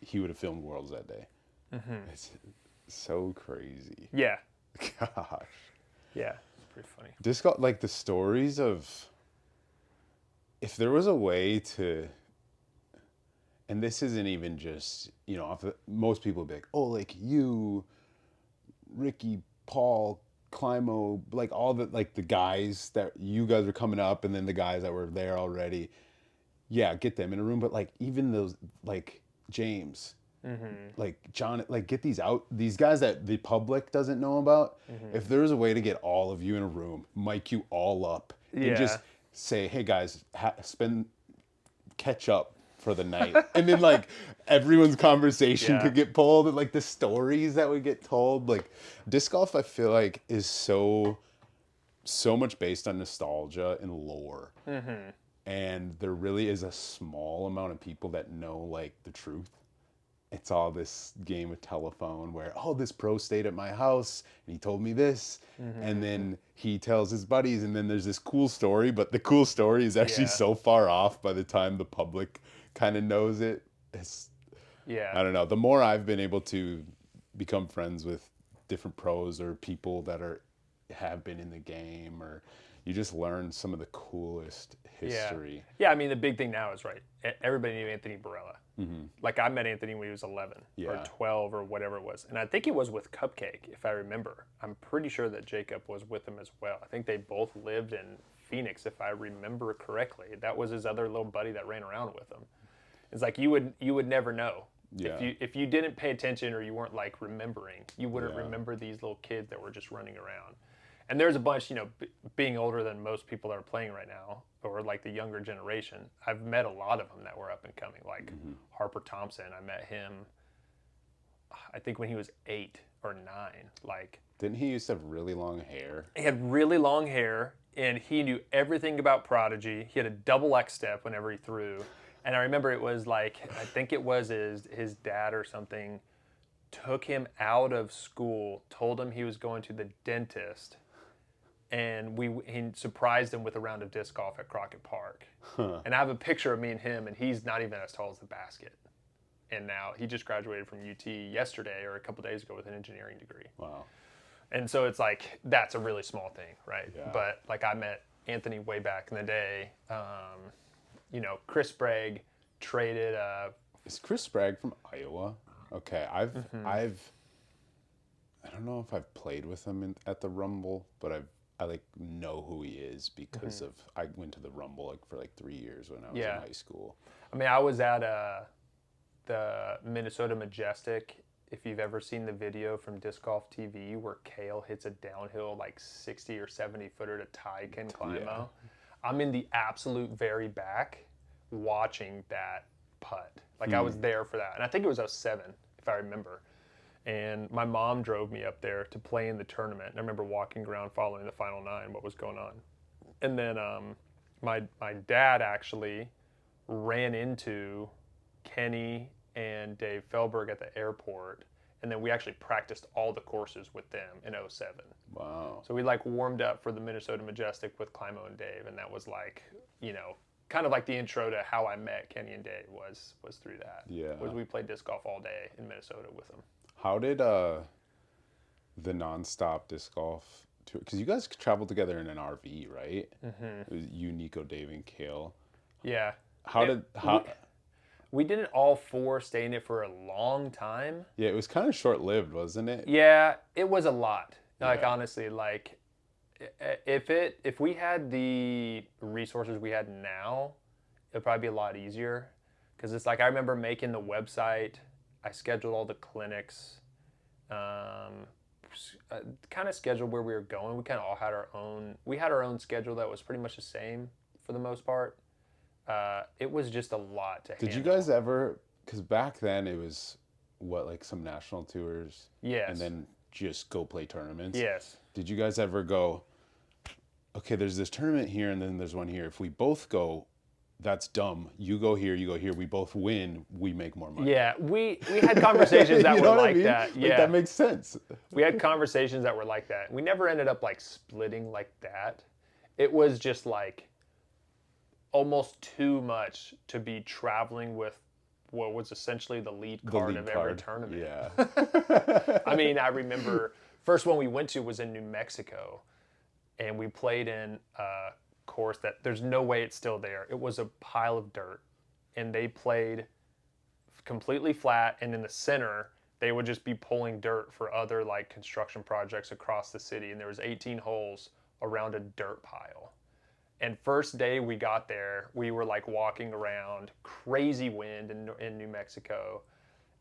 he would have filmed Worlds that day. It's so crazy. Yeah, Gosh. yeah, it's pretty funny. This got like the stories of if there was a way to, and this isn't even just, most people would be like, oh, like you, Ricky, Paul, Climo, like all the, like the guys that you guys were coming up and then the guys that were there already. Yeah, get them in a room. But like even those, like James, like John, like get these guys that the public doesn't know about. If there was a way to get all of you in a room, mic you all up, and just Yeah. say, hey guys, catch up for the night. And then like everyone's conversation Yeah. could get pulled and like the stories that would get told. Like disc golf I feel like is so much based on nostalgia and lore. And there really is a small amount of people that know like the truth. It's all this game of telephone where, oh, this pro stayed at my house and he told me this. And then he tells his buddies, and then there's this cool story, but the cool story is actually Yeah. so far off by the time the public kind of knows it. It's, Yeah. I don't know. The more I've been able to become friends with different pros or people that have been in the game, or you just learn some of the coolest history. Yeah, I mean, the big thing now is, right, everybody knew Anthony Barella. Like, I met Anthony when he was 11 or Yeah. 12 or whatever it was. And I think he was with Cupcake, if I remember. I'm pretty sure that Jacob was with him as well. I think they both lived in Phoenix, if I remember correctly. That was his other little buddy that ran around with him. It's like you would never know. Yeah. If you didn't pay attention or you weren't, like, remembering, you wouldn't Yeah. remember these little kids that were just running around. And there's a bunch, being older than most people that are playing right now, or like the younger generation. I've met a lot of them that were up and coming, like Harper Thompson. I met him, I think when he was 8 or 9. Like, Didn't he used to have really long hair? he had really long hair, and he knew everything about Prodigy. He had a double X step whenever he threw. And I remember it was like, I think it was his dad or something took him out of school, told him he was going to the dentist, and he surprised him with a round of disc golf at Crockett Park. And I have a picture of me and him, and he's not even as tall as the basket. And now he just graduated from UT yesterday or a couple days ago with an engineering degree. Wow. And so it's like, that's a really small thing, right? Yeah. But like I met Anthony way back in the day. Chris Bragg traded. Is Chris Bragg from Iowa? Okay, I don't know if I've played with him at the Rumble, but I like know who he is because of I went to the Rumble for 3 years when I was in high school. I mean, I was at the Minnesota Majestic. If you've ever seen the video from Disc Golf TV where Kale hits a downhill like 60 or 70 footer to tie Ken Climo, Yeah. I'm in the absolute very back watching that putt. Like I was there for that. And I think it was 07, if I remember. And my mom drove me up there to play in the tournament. And I remember walking around following the final 9, what was going on. And then my dad actually ran into Kenny and Dave Feldberg at the airport. And then we actually practiced all the courses with them in 07. Wow. So we like warmed up for the Minnesota Majestic with Climo and Dave. And that was like, kind of like the intro to how I met Kenny and Dave was through that. Yeah. Was we played disc golf all day in Minnesota with them. How did the nonstop disc golf tour? Because you guys traveled together in an RV, right? Mm-hmm. It was you, Nico, Dave, and Kale. Yeah. How? We did it all four, stay in it for a long time. Yeah, it was kind of short lived, wasn't it? Yeah, it was a lot. Like Yeah. honestly, like if we had the resources we had now, it'd probably be a lot easier. Because it's like I remember making the website, I scheduled all the clinics, kind of scheduled where we were going. We kind of all had our own. We had our own schedule that was pretty much the same for the most part. It was just a lot to handle. Did you guys ever? Because back then it was what, like some national tours. Yes. And then just go play tournaments. Yes. Did you guys ever go? Okay, there's this tournament here, and then there's one here. If we both go, that's dumb. You go here, you go here. We both win. We make more money. Yeah, we had conversations that You were know what I like mean? that. Like, Yeah, that makes sense. we had conversations that were like that. We never ended up like splitting like that. It was just like almost too much to be traveling with what was essentially the lead card of every tournament. Yeah. I mean, I remember first one we went to was in New Mexico, and we played in a course that there's no way it's still there. It was a pile of dirt, and they played completely flat, and in the center they would just be pulling dirt for other like construction projects across the city, and there was 18 holes around a dirt pile. And first day we got there, we were like walking around, crazy wind in New Mexico,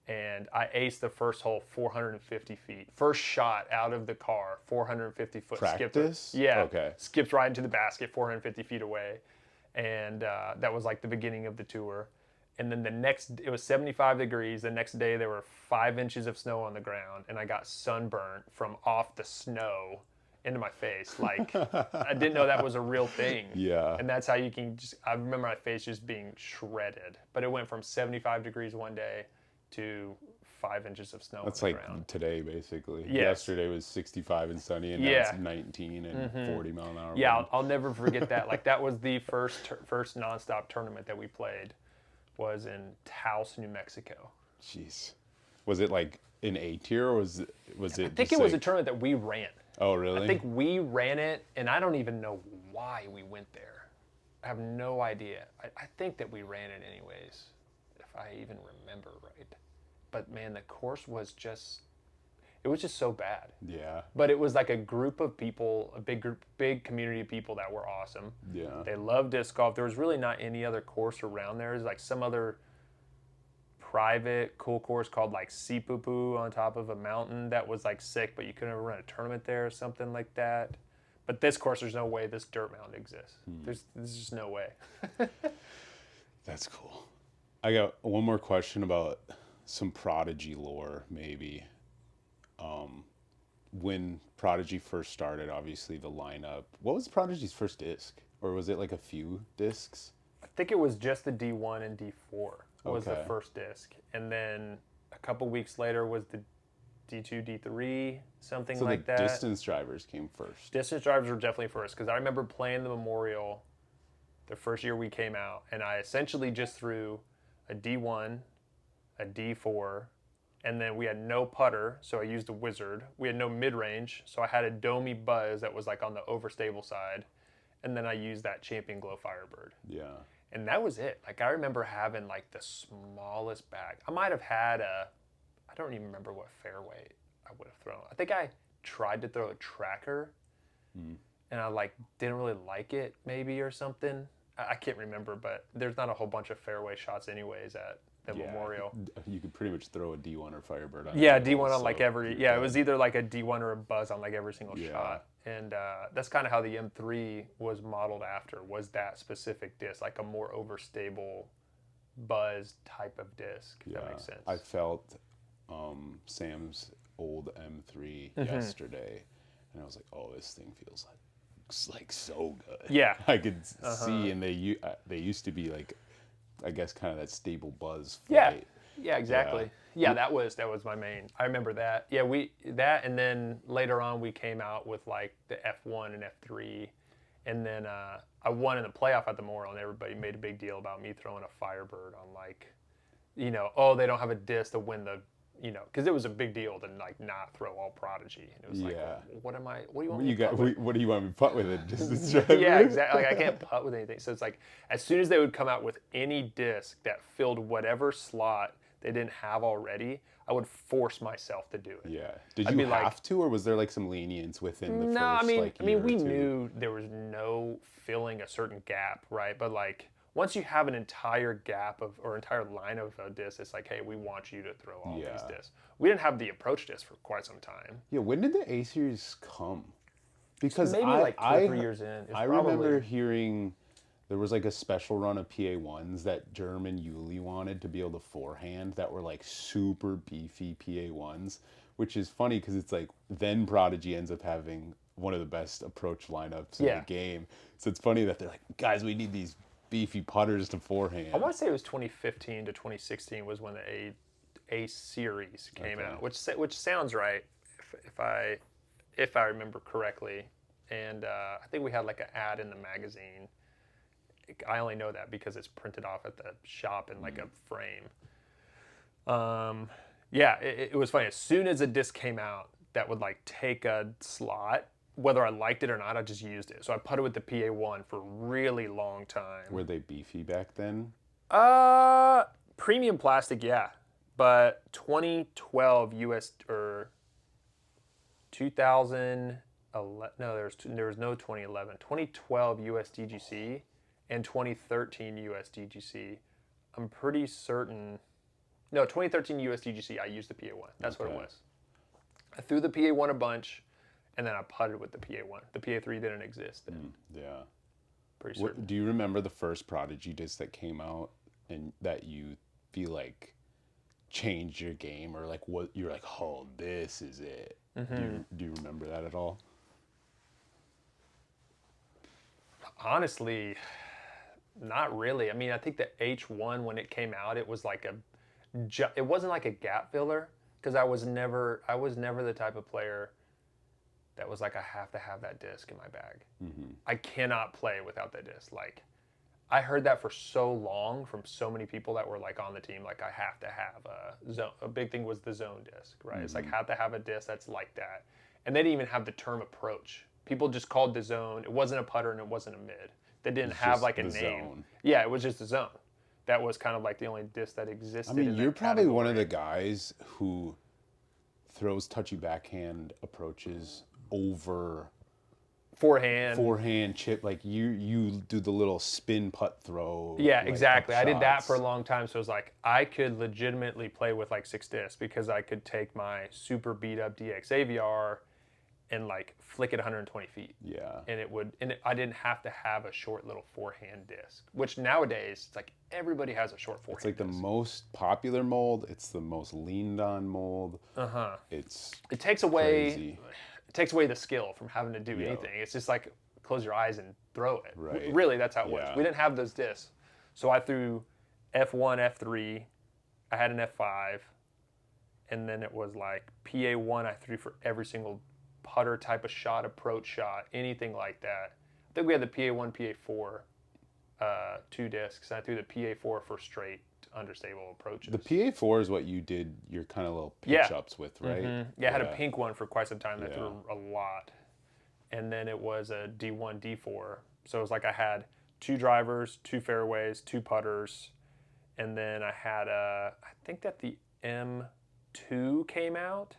and I aced the first hole 450 feet. First shot out of the car, 450 foot. Practice? Yeah. Okay. Skipped right into the basket, 450 feet away. And that was like the beginning of the tour. And then it was 75 degrees. The next day there were 5 inches of snow on the ground, and I got sunburnt from off the snow into my face. Like, I didn't know that was a real thing. Yeah. And that's how you can I remember my face just being shredded. But it went from 75 degrees one day to 5 inches of snow That's on the like ground. today, basically. Yes. Yesterday was 65 and sunny, and now Yeah. it's 19 and 40 mile an hour. Yeah, wind. I'll never forget that. Like, that was the first nonstop tournament that we played was in Taos, New Mexico. Jeez. Was it like an A tier, or was it? I think it was a tournament that we ran. Oh, really? I think we ran it, and I don't even know why we went there. I have no idea. I think that we ran it anyways, if I even remember right. But man, the course was just, it was just so bad. Yeah. But it was like a group of people, a big community of people that were awesome. Yeah. They loved disc golf. There was really not any other course around there. There's like some other private cool course called like Sipupu on top of a mountain that was like sick, but you couldn't ever run a tournament there or something like that. But this course, there's no way this dirt mountain exists. There's just no way. That's cool. I got one more question about some Prodigy lore, maybe. When Prodigy first started, obviously the lineup. What was Prodigy's first disc? Or was it like a few discs? I think it was just the D1 and D4 was the Okay. first disc. And then a couple weeks later was the D2, D3, something So like the that. distance drivers came first. Distance drivers were definitely first, because I remember playing the Memorial the first year we came out, and I essentially just threw a D1, a D4, and then we had no putter, so I used a Wizard. We had no mid-range, so I had a Domi Buzz that was like on the overstable side, and then I used that Champion Glow Firebird. Yeah. And that was it. Like, I remember having like the smallest bag. I might have had I don't even remember what fairway I would have thrown. I think I tried to throw a tracker, and I like didn't really like it, maybe, or something. I can't remember, but there's not a whole bunch of fairway shots anyways at the Memorial. You could pretty much throw a D1 or Firebird on Yeah, every D1 hole, on like so every, you're yeah, it good. was either like a D1 or a Buzz on like every single Yeah. shot. And that's kind of how the M3 was modeled after, was that specific disc, like a more overstable Buzz type of disc, if that makes sense. I felt Sam's old M3 Mm-hmm. yesterday, and I was like, "Oh, this thing feels like so good." Yeah. I could see, and they used to be like, I guess, kind of that stable Buzz Yeah. flight. Yeah, exactly. Yeah, that was my main. I remember that. Yeah, and then later on we came out with like the F1 and F3, And then I won in the playoff at the Memorial, and everybody made a big deal about me throwing a Firebird on like, oh, they don't have a disc to win the, because it was a big deal to like not throw all Prodigy. And it was like, Yeah. well, what do you want me to putt with? What do you want me to putt with it? Distance driver? Yeah, exactly. Like I can't putt with anything. So it's like as soon as they would come out with any disc that filled whatever slot they didn't have already, I would force myself to do it. Yeah. Did I'd you be like, have to, or was there like some lenience within the no, first like year we or two? knew there was no filling a certain gap, right? But like once you have an entire gap of or entire line of a disc, it's like, hey, we want you to throw all these discs. We didn't have the approach disc for quite some time. Yeah. When did the A series come? Because Maybe like 2 or 3 years in. I remember hearing there was like a special run of PA1s that Germ and Yuli wanted to be able to forehand that were like super beefy PA1s, which is funny because it's like then Prodigy ends up having one of the best approach lineups in the game. So it's funny that they're like, guys, we need these beefy putters to forehand. I want to say it was 2015 to 2016 was when the A series came out, which sounds right if I remember correctly. And I think we had like an ad in the magazine. I only know that because it's printed off at the shop in like a frame. Yeah, it was funny. As soon as a disc came out that would like take a slot, whether I liked it or not, I just used it. So I putted with the PA1 for a really long time. Were they beefy back then? Premium plastic, yeah. But 2012 US or 2011, no, there was no 2011. 2012 USDGC and 2013 USDGC. I'm pretty certain. No, 2013 USDGC, I used the PA1. That's what it was. I threw the PA1 a bunch, and then I putted with the PA1. The PA3 didn't exist then. Yeah. Pretty certain. Do you remember the first Prodigy disc that came out and that you feel like changed your game, or like what you're like, oh, this is it? Do you remember that at all? Honestly, not really. I mean, I think the H1 when it came out, it was like it wasn't like a gap filler because I was never the type of player that was like I have to have that disc in my bag. I cannot play without that disc. Like I heard that for so long from so many people that were like on the team. Like I have to have a zone. A big thing was the zone disc, right? It's like have to have a disc that's like that, and they didn't even have the term approach. People just called the zone. It wasn't a putter and it wasn't a mid. They didn't have like a name. Zone. Yeah, it was just a zone. That was kind of like the only disc that existed. I mean, you're probably one of the guys who throws touchy backhand approaches over forehand chip. Like you do the little spin putt throw. Yeah, like, exactly. I did that shots. for a long time. So it was like I could legitimately play with like 6 discs because I could take my super beat up DX AVR and like flick it 120 feet. Yeah. And I didn't have to have a short little forehand disc, which nowadays it's like everybody has a short forehand. It's like disc. the most popular mold. It's the most leaned on mold. It takes away crazy. It takes away the skill from having to do anything. It's just like close your eyes and throw it. Right. Really, that's how it was. We didn't have those discs, so I threw F1, F3. I had an F5, and then it was like PA1. I threw for every single putter type of shot, approach shot, anything like that. I think we had the PA1, PA4, 2 discs. I threw the PA4 for straight understable approaches. The PA4 is what you did your kind of little pitch ups with, right? Yeah, I had a pink one for quite some time that threw a lot. And then it was a D1, D4. So it was like I had 2 drivers, 2 fairways, 2 putters. And then I had I think that the M2 came out.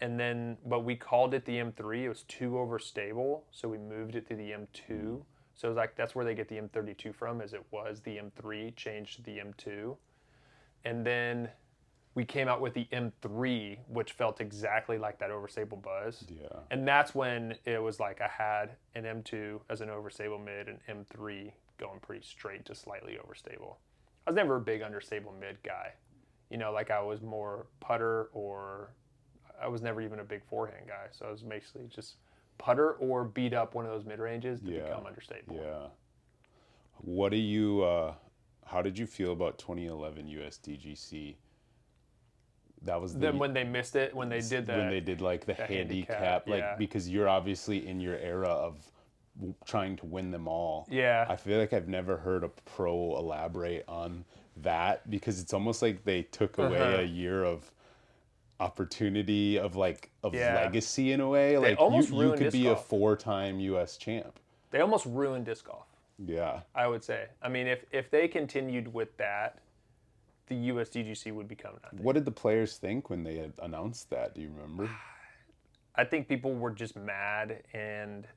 And then, but we called it the M3. It was too overstable, so we moved it to the M2. So it was like that's where they get the M32 from, as it was the M3 changed to the M2. And then we came out with the M3, which felt exactly like that overstable buzz. Yeah. And that's when it was like I had an M2 as an overstable mid and M3 going pretty straight to slightly overstable. I was never a big understable mid guy. Like I was more putter, or I was never even a big forehand guy. So I was basically just putter or beat up one of those mid ranges to become understable. Yeah. What do you? How did you feel about 2011 USDGC? That was then when they missed it, when they did like the handicap, like yeah. because you're obviously in your era of trying to win them all. Yeah. I feel like I've never heard a pro elaborate on that, because it's almost like they took away a year of opportunity, of Yeah. legacy in a way. They Like almost you ruined could disc be a golf. 4-time US champ. They almost ruined disc golf, Yeah. I would say. I mean, if they continued with that, the USDGC would become nothing. What did the players think when they had announced that? Do you remember? I think people were just mad and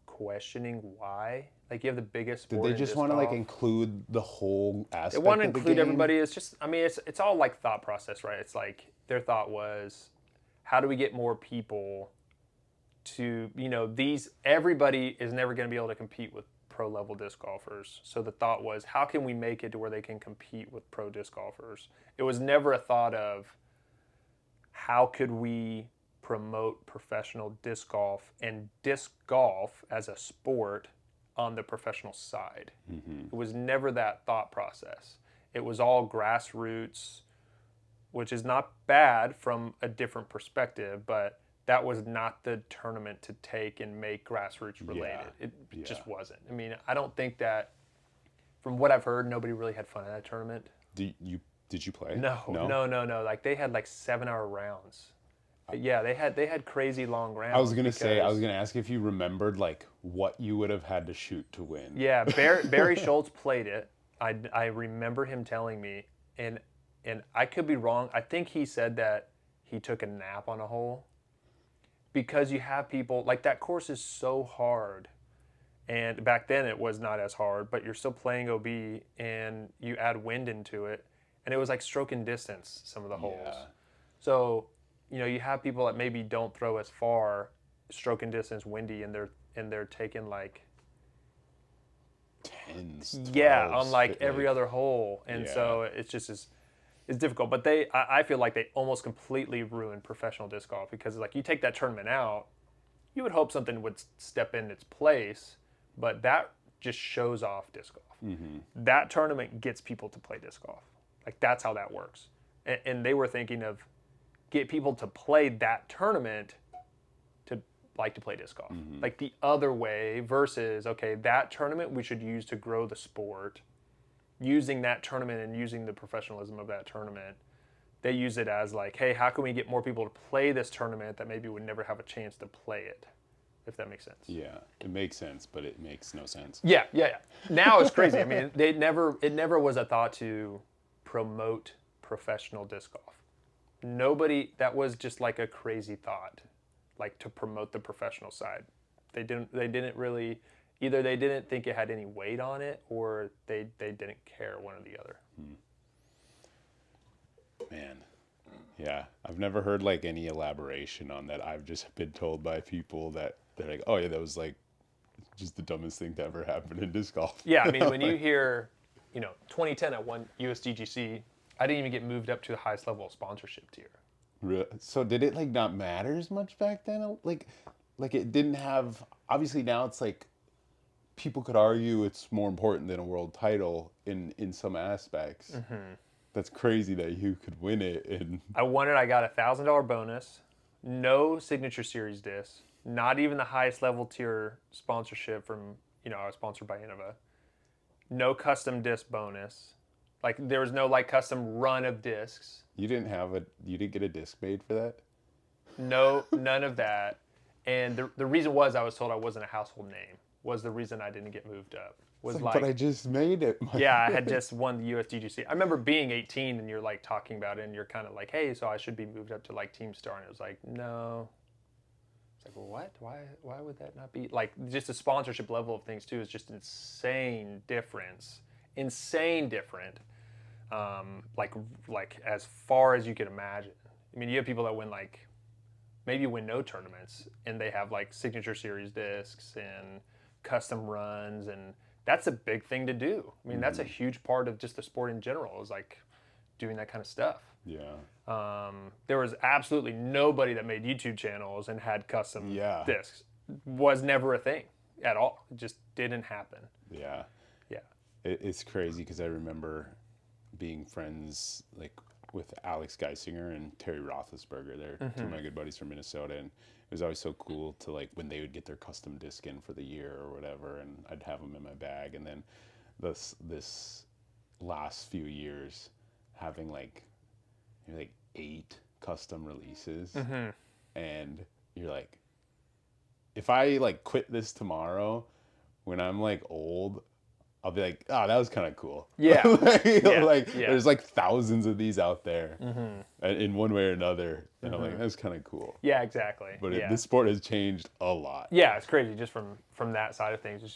questioning why. Like, you have the biggest sport Did they in just disc want to golf. include the whole They aspect want to of the include game? everybody. It's just, I mean, it's all like thought process, right? It's like their thought was, how do we get more people to, everybody is never going to be able to compete with pro level disc golfers. So the thought was, how can we make it to where they can compete with pro disc golfers? It was never a thought of, how could we promote professional disc golf and disc golf as a sport on the professional side? It was never that thought process. It was all grassroots, which is not bad from a different perspective, but that was not the tournament to take and make grassroots related. It just wasn't. I mean, I don't think that, from what I've heard, nobody really had fun at that tournament. Did you play? No. Like, they had like 7-hour rounds. Yeah, they had crazy long rounds. I was gonna ask if you remembered what you would have had to shoot to win. Yeah, Barry Schultz played it. I remember him telling me, and I could be wrong. I think he said that he took a nap on a hole, because you have people like, that course is so hard, and back then it was not as hard, but you're still playing OB and you add wind into it, and it was like stroke and distance some of the holes. Yeah. So you have people that maybe don't throw as far, stroke and distance, windy, and they're taking like 10s, on 12s, like every other hole, and so it's just it's difficult. But I feel like they almost completely ruined professional disc golf, because like, you take that tournament out, you would hope something would step in its place, but that just shows off disc golf. That tournament gets people to play disc golf. Like, that's how that works. And they were thinking of, get people to play that tournament to like to play disc golf. Like, the other way, versus, okay, that tournament we should use to grow the sport. Using that tournament and using the professionalism of that tournament, they use it as like, hey, how can we get more people to play this tournament that maybe would never have a chance to play it, if that makes sense. Yeah, it makes sense, but it makes no sense. Yeah. Now it's crazy. I mean, it never was a thought to promote professional disc golf. Nobody, that was just like a crazy thought, like, to promote the professional side. They didn't really, either they didn't think it had any weight on it, or they didn't care, one or the other. Man, yeah, I've never heard any elaboration on that. I've just been told by people that they're like, oh yeah, that was just the dumbest thing to ever happen in disc golf. Yeah, I mean, when you hear, 2010 I won USDGC, I didn't even get moved up to the highest level of sponsorship tier. So did it not matter as much back then? Like it didn't have, obviously now it's people could argue it's more important than a world title in some aspects. That's crazy that you could win it. And I won it. I got a $1,000 bonus, no signature series disc, not even the highest level tier sponsorship from, I was sponsored by Innova. No custom disc bonus. Like, there was no custom run of discs. you didn't get a disc made for that? No, none of that. And the reason was, I was told I wasn't a household name, was the reason I didn't get moved up. Was But I just made it. Yeah, I had just won the USDGC. I remember being 18 and you're talking about it, and you're kind of like, hey, so I should be moved up to Team Star. And it was like, no. It's like, well, what? Why would that not be? Just the sponsorship level of things too is just insane difference. Insane different. As far as you could imagine. I mean, you have people that win maybe win no tournaments, and they have signature series discs and custom runs, and that's a big thing to do. I mean, that's a huge part of just the sport in general, is doing that kind of stuff. Yeah. There was absolutely nobody that made YouTube channels and had custom discs. Was never a thing at all. It just didn't happen. Yeah. Yeah. It's crazy, because I remember being friends with Alex Geisinger and Terry Roethlisberger. They're two of my good buddies from Minnesota, and it was always so cool to like when they would get their custom disc in for the year or whatever, and I'd have them in my bag. And then this last few years, having like 8 custom releases, and you're like, if I like quit this tomorrow, when I'm like old, I'll be like, oh, that was kind of cool. Yeah. There's like thousands of these out there in one way or another. And I'm like, that's kind of cool. Yeah, exactly. But this sport has changed a lot. Yeah, it's crazy. Just from that side of things, it's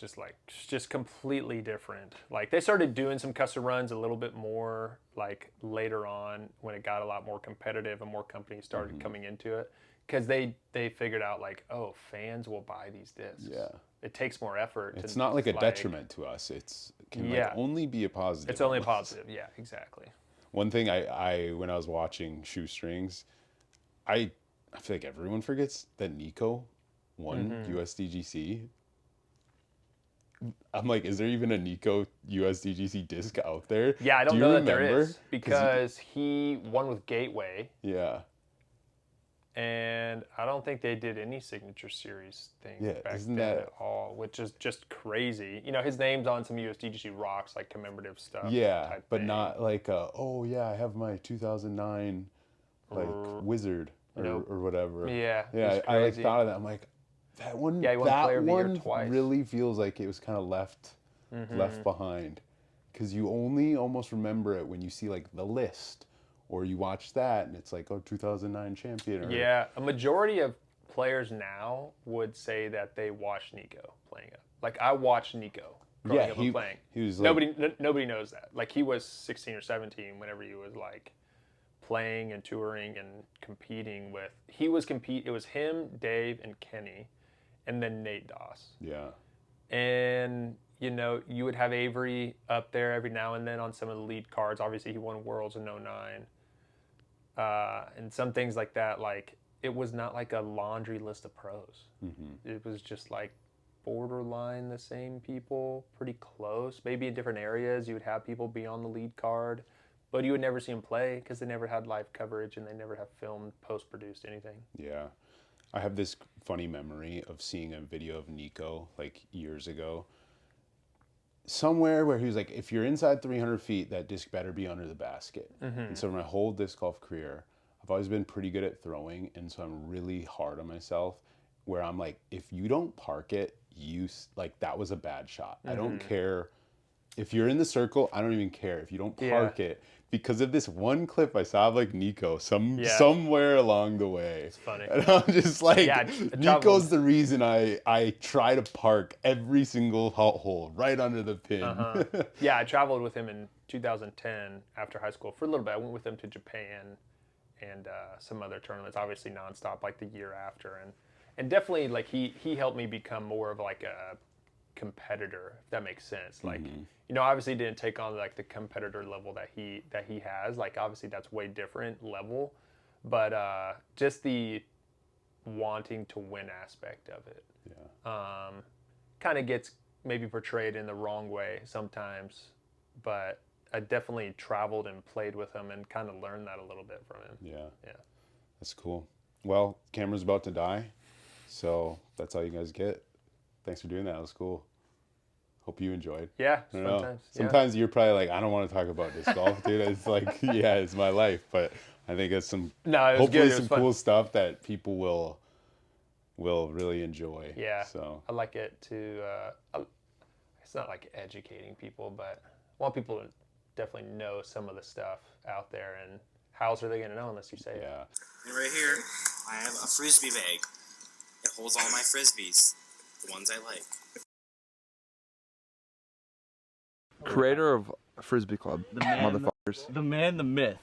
just completely different. Like they started doing some custom runs a little bit more like later on when it got a lot more competitive and more companies started coming into it. Because they figured out like, oh, fans will buy these discs. Yeah. It takes more effort. It's not like a detriment to us. It can only be a positive. It's only a positive. Yeah, exactly. One thing I when I was watching Shoestrings, I feel like everyone forgets that Nico won USDGC. I'm like, is there even a Nico USDGC disc out there? Yeah, I don't know that there is because he won with Gateway. Yeah. And I don't think they did any signature series thing back then at all, which is just crazy. You know, his name's on some USDGC rocks, like commemorative stuff. Yeah, but not like, oh yeah, I have my 2009 like Wizard or whatever. Yeah, yeah. I like thought of that. I'm like, that one. Yeah, he won Player of the Year twice. Really feels like it was kind of left behind, because you only almost remember it when you see like the list. Or you watch that and it's like, oh, 2009 champion. Yeah, a majority of players now would say that they watched Nico playing up. Like I watched Nico growing up and playing. He was like, nobody knows that. Like he was 16 or 17 whenever he was like playing and touring and competing with. It was him, Dave, and Kenny, and then Nate Doss. Yeah. And you know, you would have Avery up there every now and then on some of the lead cards. Obviously, he won Worlds in 09. And some things like that, like, it was not like a laundry list of pros. It was just like borderline the same people, pretty close. Maybe in different areas, you would have people be on the lead card, but you would never see them play because they never had live coverage and they never have filmed, post-produced anything. Yeah. I have this funny memory of seeing a video of Nico, like, years ago. Somewhere where he was like, if you're inside 300 feet, that disc better be under the basket. And so my whole disc golf career, I've always been pretty good at throwing, and so I'm really hard on myself, where I'm like, if you don't park it, that was a bad shot. I don't care. If you're in the circle, I don't even care. If you don't park it, because of this one clip I saw of like Nico somewhere along the way. It's funny. And I'm just like, Nico's the reason I try to park every single hole right under the pin. Yeah, I traveled with him in 2010 after high school for a little bit. I went with him to Japan and some other tournaments, obviously nonstop like the year after. And definitely like he helped me become more of like a competitor, if that makes sense. Like, you know, obviously didn't take on like the competitor level that he has. Like obviously that's way different level, but just the wanting to win aspect of it, kind of gets maybe portrayed in the wrong way sometimes. But I definitely traveled and played with him and kind of learned that a little bit from him. Yeah, that's cool. Well, camera's about to die, so that's all you guys get. Thanks for doing that. It was cool. Hope you enjoyed. Yeah, sometimes. Sometimes you're probably like, I don't want to talk about disc golf, dude. It's like, yeah, it's my life. But I think it's hopefully some cool stuff that people will really enjoy. Yeah. So I like it to. It's not like educating people, but I want people to definitely know some of the stuff out there. And how else are they going to know unless you say it? Yeah. And right here, I have a frisbee bag. It holds all my frisbees. The ones I like. Creator of Frisbee Club, the man, motherfuckers. The man, the myth.